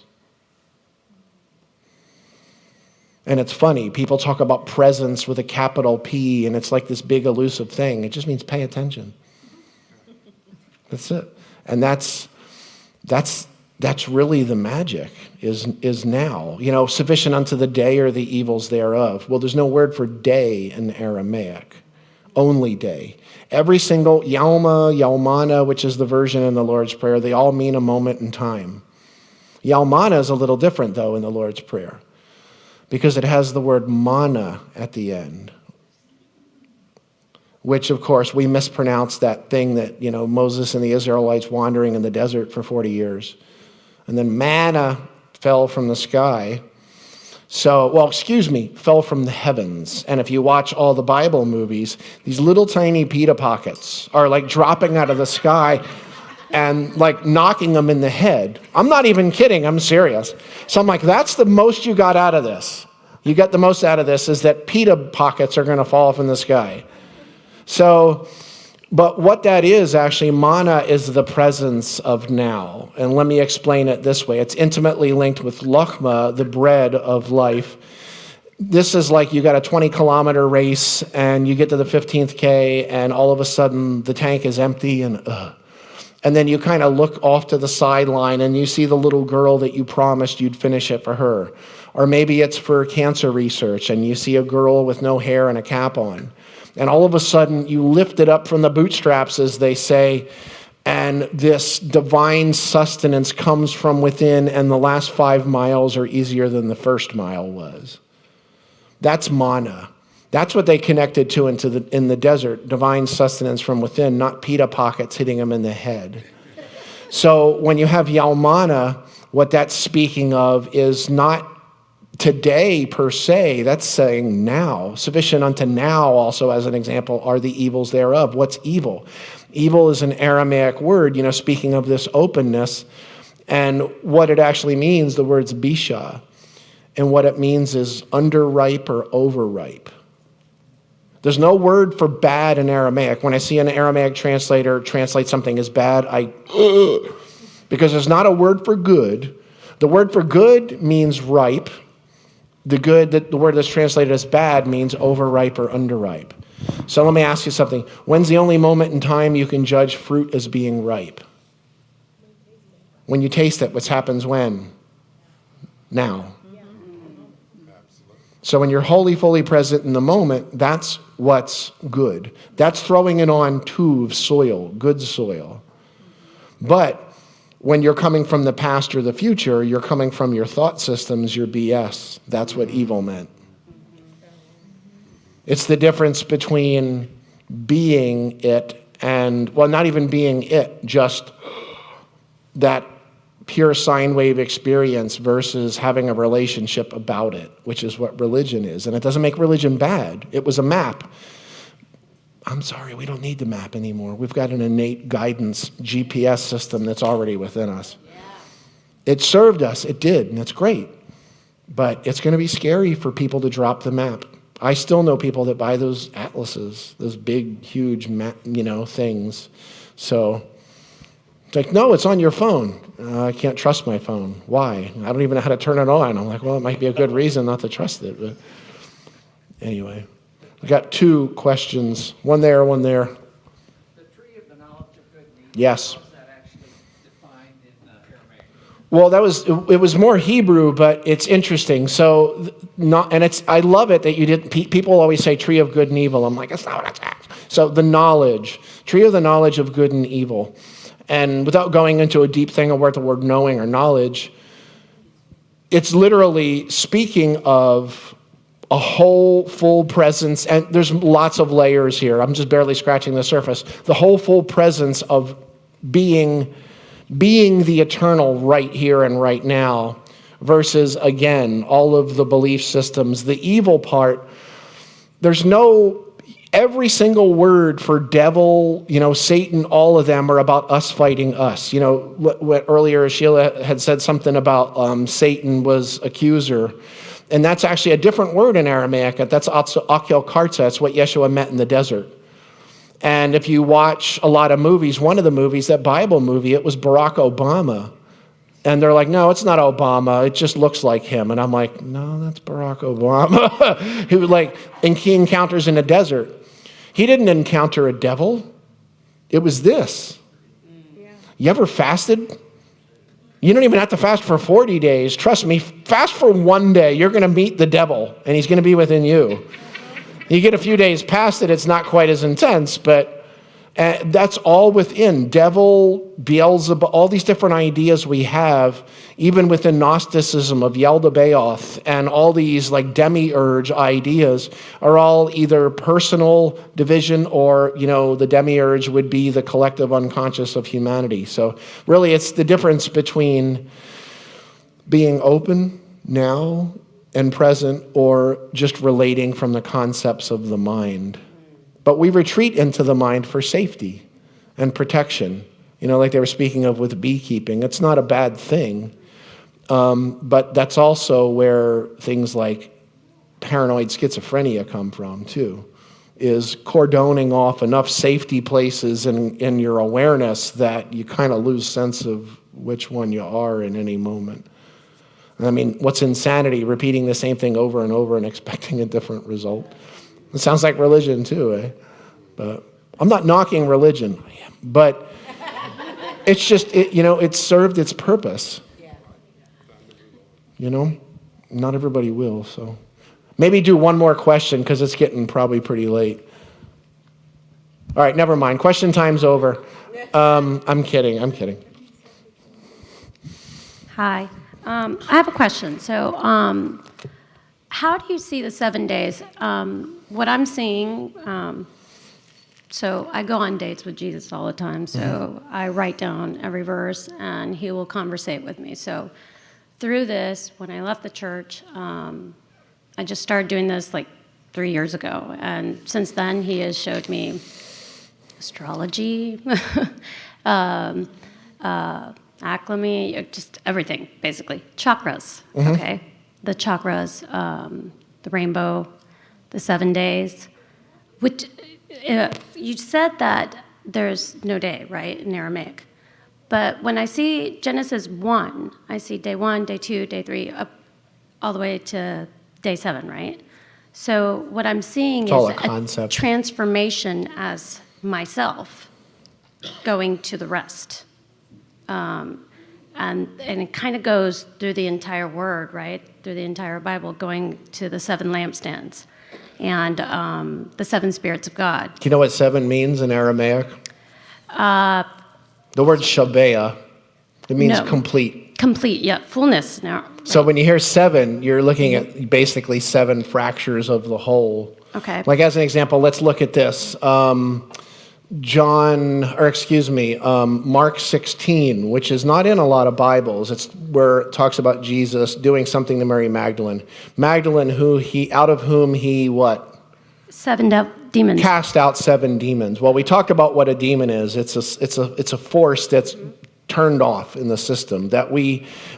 And it's funny, people talk about presence with a capital P, and it's like this big elusive thing. It just means pay attention. That's it. And that's really the magic, is now. Sufficient unto the day or the evils thereof. Well, there's no word for day in Aramaic. Only day. Every single Yalma, Yalmana, which is the version in the Lord's Prayer, they all mean a moment in time. Yalmana is a little different, though, in the Lord's Prayer, because it has the word mana at the end, which, of course, we mispronounce that thing that, Moses and the Israelites wandering in the desert for 40 years. And then manna fell from the sky. Fell from the heavens. And if you watch all the Bible movies, these little tiny pita pockets are like dropping out of the sky and like knocking them in the head. I'm not even kidding, I'm serious. So I'm like, that's the most you got out of this. You got the most out of this is that pita pockets are gonna fall from the sky. So, but what that is actually, mana is the presence of now. And let me explain it this way. It's intimately linked with lochma, the bread of life. This is like you got a 20-kilometer race and you get to the 15th K and all of a sudden the tank is empty and then you kind of look off to the sideline and you see the little girl that you promised you'd finish it for her. Or maybe it's for cancer research and you see a girl with no hair and a cap on. And all of a sudden, you lift it up from the bootstraps, as they say, and this divine sustenance comes from within, and the last 5 miles are easier than the first mile was. That's mana. That's what they connected to in the desert, divine sustenance from within, not pita pockets hitting them in the head. So when you have Yalmana, what that's speaking of is not today per se, that's saying now. Sufficient unto now also, as an example, are the evils thereof. What's evil? Evil is an Aramaic word, speaking of this openness. And what it actually means, the word's bisha. And what it means is underripe or overripe. There's no word for bad in Aramaic. When I see an Aramaic translator translate something as bad, because there's not a word for good. The word for good means ripe. The word that's translated as bad means overripe or underripe. So let me ask you something. When's the only moment in time you can judge fruit as being ripe? When you taste it, which happens when? Now. So when you're wholly, fully present in the moment, that's what's good. That's throwing it on tuv, soil, good soil. But when you're coming from the past or the future, you're coming from your thought systems, your BS. That's what evil meant. It's the difference between being it and, well, not even being it, just that pure sine wave experience versus having a relationship about it, which is what religion is. And it doesn't make religion bad. It was a map. I'm sorry, we don't need the map anymore. We've got an innate guidance GPS system that's already within us. It served us, it did, and it's great. But it's going to be scary for people to drop the map. I still know people that buy those atlases, those big, huge, things. So it's like, no, it's on your phone. I can't trust my phone. Why? I don't even know how to turn it on. I'm like, well, it might be a good reason not to trust it. But anyway. We got two questions. One there, one there. The tree of the knowledge of good and evil. Yes. How is that actually defined in Aramaic? Well, it was more Hebrew, but it's interesting. So, I love it that you didn't. People always say tree of good and evil. I'm like, that's not what it's at. So the knowledge, tree of the knowledge of good and evil, and without going into a deep thing of what the word knowing or knowledge, it's literally speaking of a whole full presence, and there's lots of layers here. I'm just barely scratching the surface. The whole full presence of being the eternal right here and right now, versus, again, all of the belief systems. The evil part, every single word for devil, Satan, all of them are about us fighting us. What earlier Sheila had said something about Satan was accuser. And that's actually a different word in Aramaic. That's akel karta. That's what Yeshua met in the desert. And if you watch a lot of movies, one of the movies, that Bible movie, it was Barack Obama. And they're like, no, it's not Obama. It just looks like him. And I'm like, no, that's Barack Obama. He was like, in Key Encounters in the Desert. He didn't encounter a devil. It was this. Yeah. You ever fasted? You don't even have to fast for 40 days. Trust me, fast for one day. You're going to meet the devil, and he's going to be within you. You get a few days past it, it's not quite as intense, but that's all within. Devil, Beelzebub, all these different ideas we have, even within Gnosticism of Yaldabaoth, and all these like demiurge ideas are all either personal division or, the demiurge would be the collective unconscious of humanity. So really it's the difference between being open now and present or just relating from the concepts of the mind. But we retreat into the mind for safety and protection. Like they were speaking of with beekeeping. It's not a bad thing. But that's also where things like paranoid schizophrenia come from, too, is cordoning off enough safety places in your awareness that you kind of lose sense of which one you are in any moment. I mean, what's insanity? Repeating the same thing over and over and expecting a different result. It sounds like religion too, eh? But I'm not knocking religion, but it's just, it served its purpose. Not everybody will, so. Maybe do one more question because it's getting probably pretty late. All right, never mind. Question time's over. I'm kidding. Hi. I have a question. So, how do you see the 7 days? What I'm seeing, So I go on dates with Jesus all the time. So I write down every verse, and he will conversate with me. So through this, when I left the church, I just started doing this like 3 years ago. And since then, he has showed me astrology, acclamy, just everything, basically. Chakras, okay? The chakras, the rainbow, the 7 days. Which, you said that there's no day, right, in Aramaic. But when I see Genesis 1, I see day 1, day 2, day 3, up all the way to day 7, right? So what I'm seeing all is a concept. transformation as myself going to the rest. And it kind of goes through the entire word, right? Through the entire Bible, going to the 7 lampstands and the 7 spirits of God. Do you know what 7 means in Aramaic? The word shabea, it means No. complete. Complete, yeah, fullness now. So when you hear 7, you're looking at basically 7 fractures of the whole. Okay. Like as an example, let's look at this. Mark 16, which is not in a lot of Bibles. It's where it talks about Jesus doing something to Mary Magdalene. Magdalene, out of whom he what? 7 demons. Cast out 7 demons. Well, we talked about what a demon is. It's a force that's turned off in the system that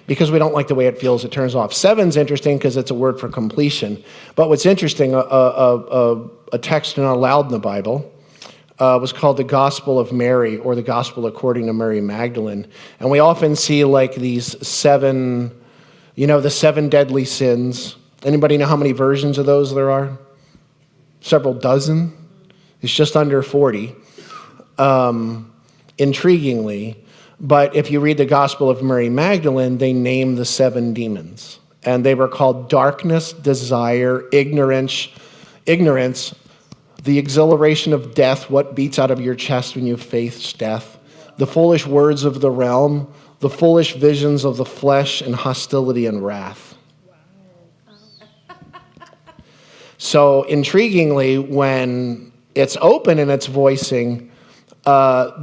because we don't like the way it feels, it turns off. 7's interesting because it's a word for completion. But what's interesting, a text not allowed in the Bible was called the Gospel of Mary, or the Gospel according to Mary Magdalene. And we often see like these 7, the 7 deadly sins. Anybody know how many versions of those there are? Several dozen. It's just under 40. Intriguingly, but if you read the Gospel of Mary Magdalene, they name the 7 demons. And they were called darkness, desire, ignorance, the exhilaration of death, what beats out of your chest when you face death, the foolish words of the realm, the foolish visions of the flesh, and hostility and wrath. So intriguingly, when it's open and it's voicing, the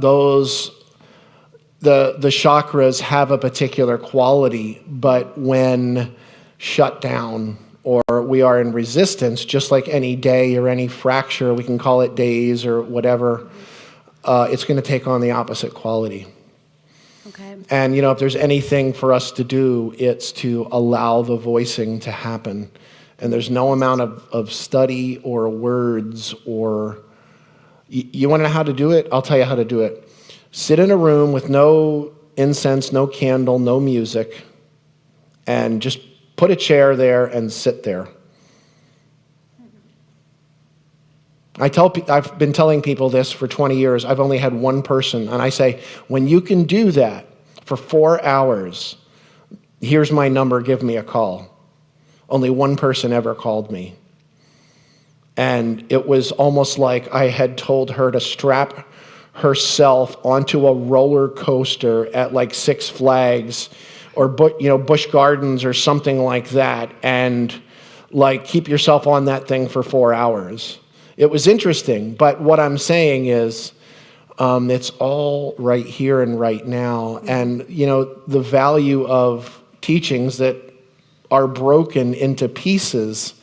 chakras have a particular quality, but when shut down or we are in resistance, just like any day or any fracture, we can call it days or whatever, it's going to take on the opposite quality. Okay. And, if there's anything for us to do, it's to allow the voicing to happen. And there's no amount of study or words or... You want to know how to do it? I'll tell you how to do it. Sit in a room with no incense, no candle, no music, and just put a chair there and sit there. I've been telling people this for 20 years. I've only had one person, and I say, when you can do that for 4 hours, here's my number, give me a call. Only one person ever called me. And it was almost like I had told her to strap herself onto a roller coaster at like Six Flags or Busch Gardens or something like that, and like keep yourself on that thing for 4 hours. It was interesting, but what I'm saying is it's all right here and right now. And the value of teachings that are broken into pieces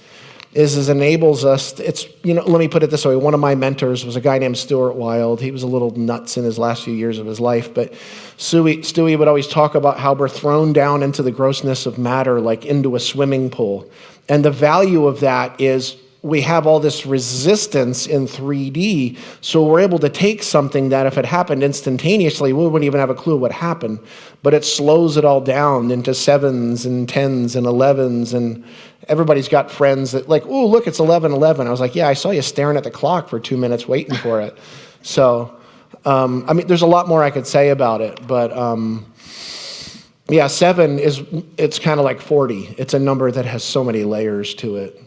is enables us, let me put it this way. One of my mentors was a guy named Stuart Wilde. He was a little nuts in his last few years of his life, but Stewie would always talk about how we're thrown down into the grossness of matter, like into a swimming pool. And the value of that is we have all this resistance in 3D, so we're able to take something that if it happened instantaneously, we wouldn't even have a clue what happened, but it slows it all down into 7s and 10s and 11s, and everybody's got friends that like, oh, look, it's 11:11. I was like, yeah, I saw you staring at the clock for 2 minutes waiting for it. So, there's a lot more I could say about it, but 7 it's kind of like 40. It's a number that has so many layers to it.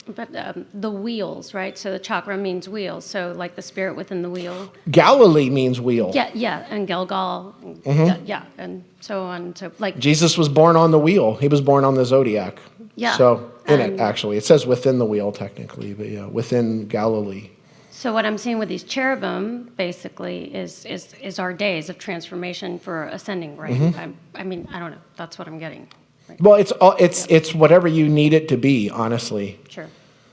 But the wheels, right? So the chakra means wheels. So like the spirit within the wheel. Galilee means wheel. Yeah, and Gilgal, and so on. So like Jesus was born on the wheel. He was born on the zodiac. Yeah. So in it, actually. It says within the wheel, technically, but yeah, within Galilee. So what I'm seeing with these cherubim basically is our days of transformation for ascending, right? I mean, I don't know. That's what I'm getting. Right. Well, it's whatever you need it to be, honestly. Sure.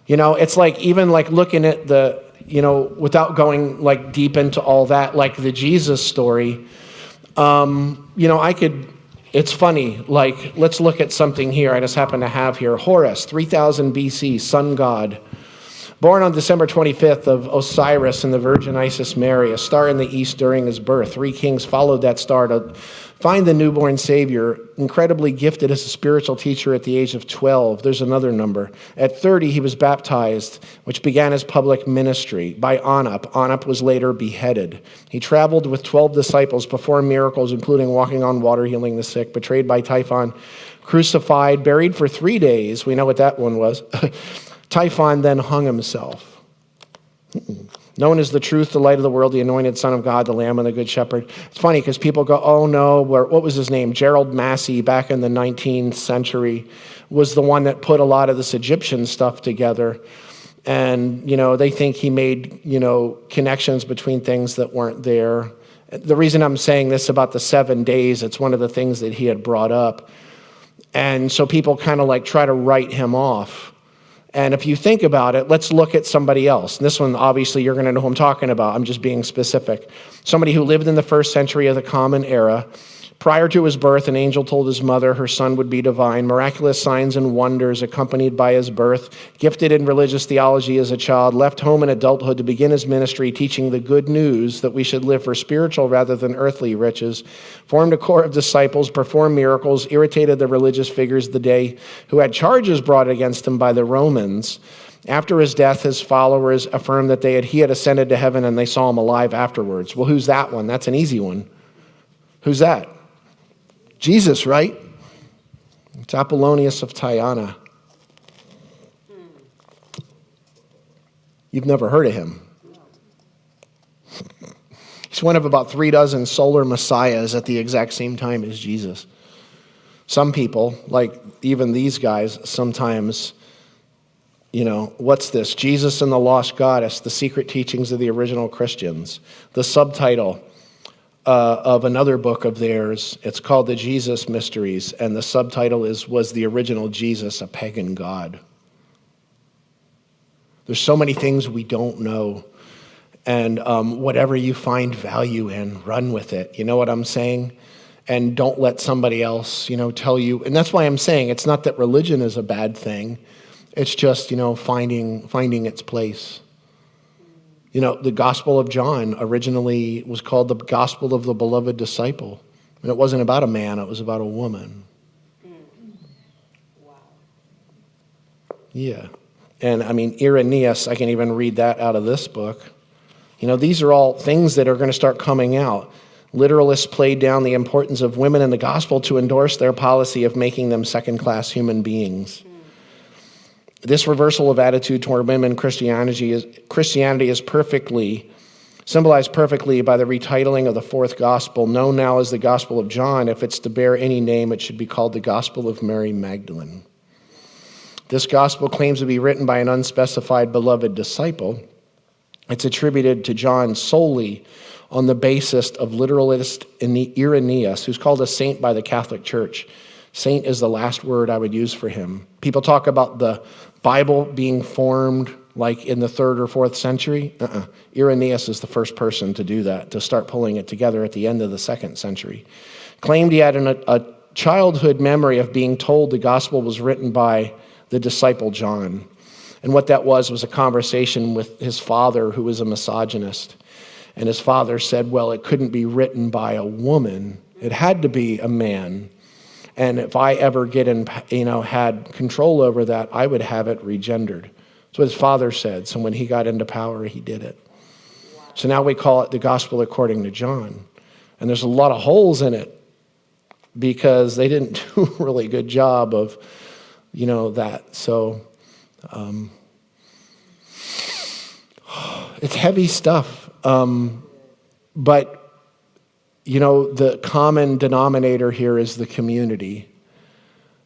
You know, it's like even like looking at the, you know, without going like deep into all that, like the Jesus story, you know, it's funny, like let's look at something here I just happen to have here. Horus, 3000 BC, sun god. Born on December 25th of Osiris and the Virgin Isis Mary, a star in the east during his birth. 3 kings followed that star to find the newborn Savior, incredibly gifted as a spiritual teacher at the age of 12. There's another number. At 30, he was baptized, which began his public ministry by Anup. Anup was later beheaded. He traveled with 12 disciples, performed miracles, including walking on water, healing the sick, betrayed by Typhon, crucified, buried for 3 days. We know what that one was. Typhon then hung himself. Known as the truth, the light of the world, the anointed Son of God, the Lamb and the Good Shepherd. It's funny because people go, oh no, what was his name? Gerald Massey back in the 19th century was the one that put a lot of this Egyptian stuff together. And, you know, they think he made, you know, connections between things that weren't there. The reason I'm saying this about the 7 days, it's one of the things that he had brought up. And so people kind of like try to write him off. And if you think about it, let's look at somebody else. And this one, obviously, you're going to know who I'm talking about. I'm just being specific. Somebody who lived in the 1st century of the Common Era. Prior to his birth, an angel told his mother her son would be divine. Miraculous signs and wonders accompanied by his birth. Gifted in religious theology as a child. Left home in adulthood to begin his ministry, teaching the good news that we should live for spiritual rather than earthly riches. Formed a corps of disciples, performed miracles, irritated the religious figures of the day who had charges brought against him by the Romans. After his death, his followers affirmed that he had ascended to heaven and they saw him alive afterwards. Well, who's that one? That's an easy one. Who's that? Jesus, right? It's Apollonius of Tyana. You've never heard of him. He's one of about 36 solar messiahs at the exact same time as Jesus. Some people, like even these guys, sometimes, you know, what's this? Jesus and the Lost Goddess, the secret teachings of the original Christians. The subtitle of another book of theirs, it's called The Jesus Mysteries, and the subtitle was the original Jesus a pagan god? There's so many things we don't know, and whatever you find value in, run with it. You know what I'm saying? And don't let somebody else, you know, tell you. And that's why I'm saying it's not that religion is a bad thing. It's just, you know, finding its place. You know, the Gospel of John originally was called the Gospel of the Beloved Disciple. And it wasn't about a man, it was about a woman. Wow. Yeah. And I mean, Irenaeus, I can even read that out of this book. You know, these are all things that are going to start coming out. Literalists played down the importance of women in the gospel to endorse their policy of making them second-class human beings. This reversal of attitude toward women in Christianity is perfectly symbolized perfectly by the retitling of the 4th gospel, known now as the Gospel of John. If it's to bear any name, it should be called the Gospel of Mary Magdalene. This gospel claims to be written by an unspecified beloved disciple. It's attributed to John solely on the basis of literalist Irenaeus, who's called a saint by the Catholic Church. Saint is the last word I would use for him. People talk about the Bible being formed like in the 3rd or 4th century. Irenaeus is the first person to do that, to start pulling it together at the end of the 2nd century. Claimed he had a childhood memory of being told the gospel was written by the disciple John. And what that was a conversation with his father, who was a misogynist. And his father said, well, it couldn't be written by a woman. It had to be a man. And if I ever had control over that, I would have it regendered. That's what his father said. So when he got into power, he did it. Wow. So now we call it the gospel according to John. And there's a lot of holes in it because they didn't do a really good job of, that. So it's heavy stuff. But the common denominator here is the community.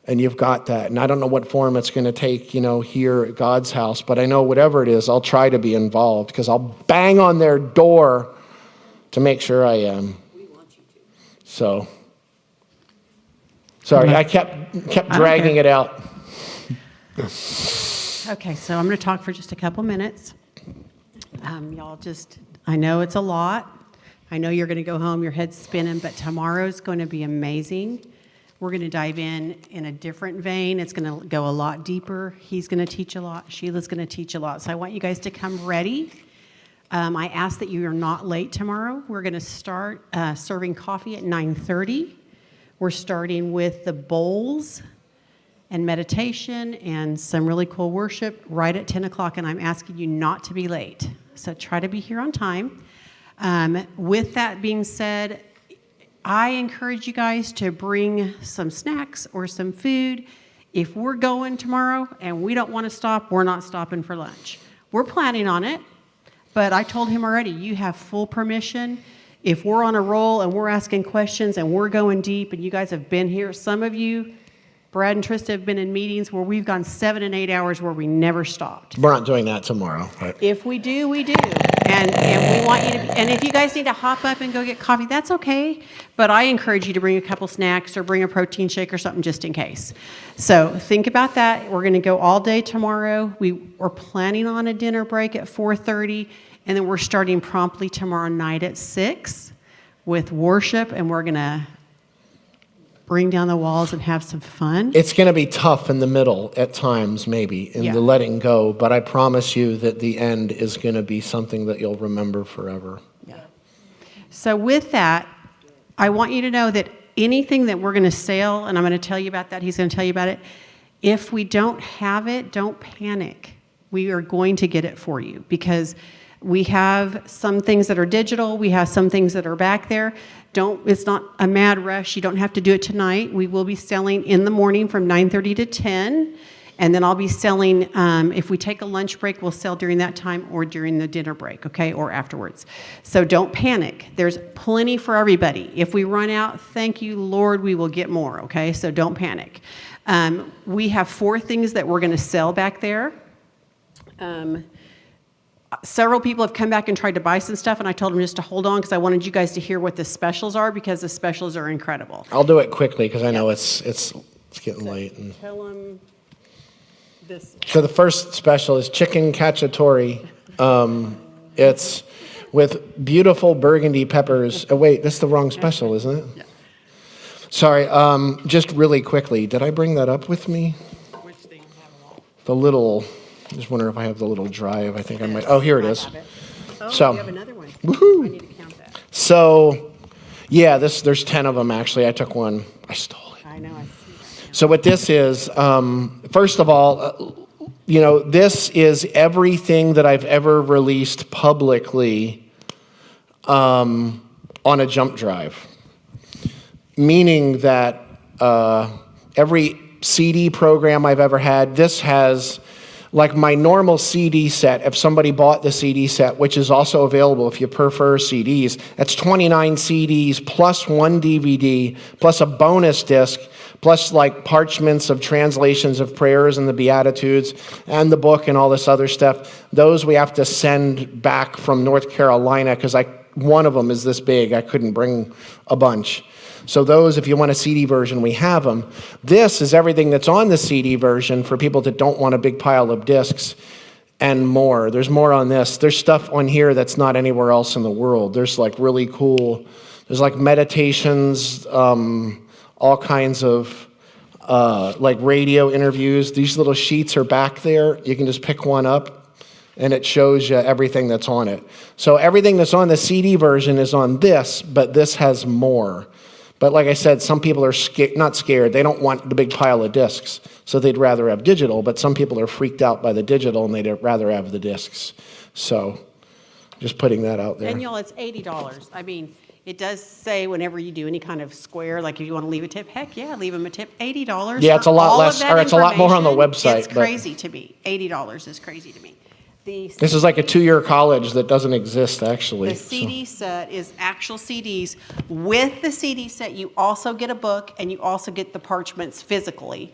And you've got that. And I don't know what form it's going to take, here at God's house, but I know whatever it is, I'll try to be involved because I'll bang on their door to make sure I am. We want you to. So, sorry, I kept dragging it out. Okay, so I'm going to talk for just a couple minutes. I know it's a lot. I know you're going to go home, your head's spinning, but tomorrow's going to be amazing. We're going to dive in a different vein. It's going to go a lot deeper. He's going to teach a lot. Sheila's going to teach a lot. So I want you guys to come ready. I ask that you are not late tomorrow. We're going to start serving coffee at 9:30. We're starting with the bowls and meditation and some really cool worship right at 10 o'clock, and I'm asking you not to be late. So try to be here on time. With that being said, I encourage you guys to bring some snacks or some food. If we're going tomorrow and we don't want to stop, we're not stopping for lunch. We're planning on it, but I told him already, you have full permission. If we're on a roll and we're asking questions and we're going deep and you guys have been here, some of you, Brad and Trista, have been in meetings where we've gone 7 and 8 hours where we never stopped. We're not doing that tomorrow. Right? If we do, we do. And we want you to be, and if you guys need to hop up and go get coffee, that's okay. But I encourage you to bring a couple snacks or bring a protein shake or something just in case. So think about that. We're going to go all day tomorrow. We're planning on a dinner break at 4:30, and then we're starting promptly tomorrow night at 6 with worship, and we're going to bring down the walls and have some fun. It's going to be tough in the middle at times, maybe, in the letting go, but I promise you that the end is going to be something that you'll remember forever. Yeah. So with that, I want you to know that anything that we're going to sell, and I'm going to tell you about that, he's going to tell you about it, if we don't have it, don't panic. We are going to get it for you because we have some things that are digital. We have some things that are back there. It's not a mad rush. You don't have to do it tonight. We will be selling in the morning from 9:30 to 10. And then I'll be selling, if we take a lunch break, we'll sell during that time or during the dinner break, okay, or afterwards. So don't panic. There's plenty for everybody. If we run out, thank you, Lord, we will get more, okay? So don't panic. We have 4 things that we're going to sell back there. Several people have come back and tried to buy some stuff, and I told them just to hold on because I wanted you guys to hear what the specials are because the specials are incredible. I'll do it quickly because I know it's getting late. And tell them this. So the first special is chicken cacciatore. It's with beautiful burgundy peppers. Oh, wait, that's the wrong special, isn't it? Yeah. Sorry, just really quickly. Did I bring that up with me? Which thing? The little... I just wonder if I have the little drive. I think I might. Oh, here it is. Oh, So, you have another one. woohoo. I need to count that. So, yeah, there's 10 of them actually. I took one. I stole it. I know, I see that. So what this is, first of all, this is everything that I've ever released publicly on a jump drive. Meaning that every CD program I've ever had, this has... Like my normal CD set, if somebody bought the CD set, which is also available if you prefer CDs, that's 29 CDs plus 1 DVD, plus a bonus disc, plus like parchments of translations of prayers and the Beatitudes and the book and all this other stuff. Those we have to send back from North Carolina because one of them is this big. I couldn't bring a bunch. So those, if you want a CD version, we have them. This is everything that's on the CD version for people that don't want a big pile of discs and more. There's more on this. There's stuff on here that's not anywhere else in the world. There's like really cool, there's like meditations, all kinds of like radio interviews. These little sheets are back there. You can just pick one up and it shows you everything that's on it. So everything that's on the CD version is on this, but this has more. But like I said, some people are not scared. They don't want the big pile of discs, so they'd rather have digital. But some people are freaked out by the digital, and they'd rather have the discs. So just putting that out there. And y'all, it's $80. I mean, it does say whenever you do any kind of square, like if you want to leave a tip, heck yeah, leave them a tip. $80. Yeah, it's a lot less, or it's a lot more on the website. It's crazy to me. $80 is crazy to me. This is like a 2-year college that doesn't exist, actually. The CD set is actual CDs. With the CD set, you also get a book, and you also get the parchments physically,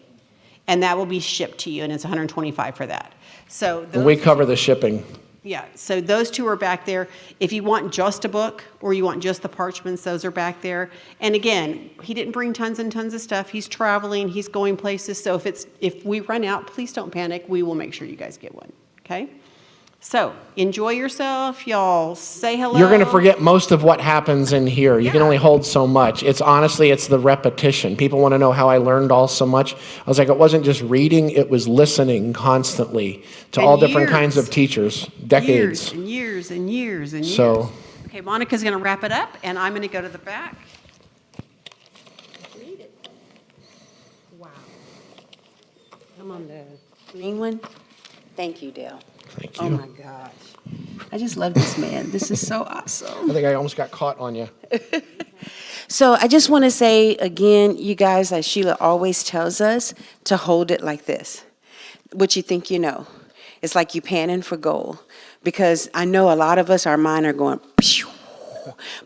and that will be shipped to you, and it's $125 for that. So And we cover the shipping. yeah, so those two are back there. If you want just a book or you want just the parchments, those are back there. And again, he didn't bring tons and tons of stuff. He's traveling, he's going places. So if we run out, please don't panic. We will make sure you guys get one, okay? So enjoy yourself, y'all. Say hello. You're going to forget most of what happens in here. You can Yeah. only hold so much. It's the repetition. People want to know how I learned all so much. I was like, it wasn't just reading, it was listening constantly to And all different kinds years. of teachers, decades. Years and years and years and years. So- Okay, Monica's going to wrap it up, and I'm going to go to the back. Read it. Wow. I'm on the green one. Thank you, Dale. Thank you. Oh my gosh. I just love this man. This is so awesome. I think I almost got caught on you. So I just want to say again, you guys, like Sheila always tells us, to hold it like this. What you think you know. It's like you panning for gold. Because I know a lot of us, our mind are going, pew.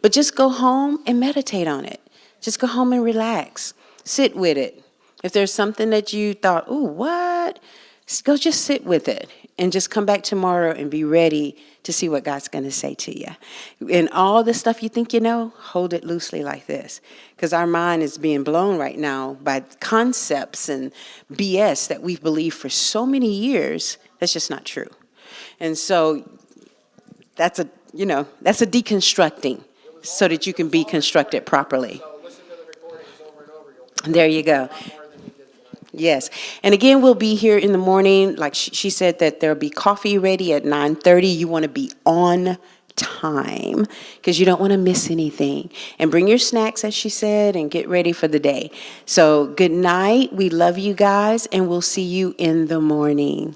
But just go home and meditate on it. Just go home and relax. Sit with it. If there's something that you thought, ooh, what? Go just sit with it and just come back tomorrow and be ready to see what God's going to say to you. And all the stuff you think you know, hold it loosely like this. Because our mind is being blown right now by concepts and BS that we've believed for so many years. That's just not true. And so that's a deconstructing so that you can be constructed properly. There you go. Yes. And again, we'll be here in the morning. Like she said that there'll be coffee ready at 9:30. You want to be on time because you don't want to miss anything. And bring your snacks, as she said, and get ready for the day. So good night. We love you guys, and we'll see you in the morning.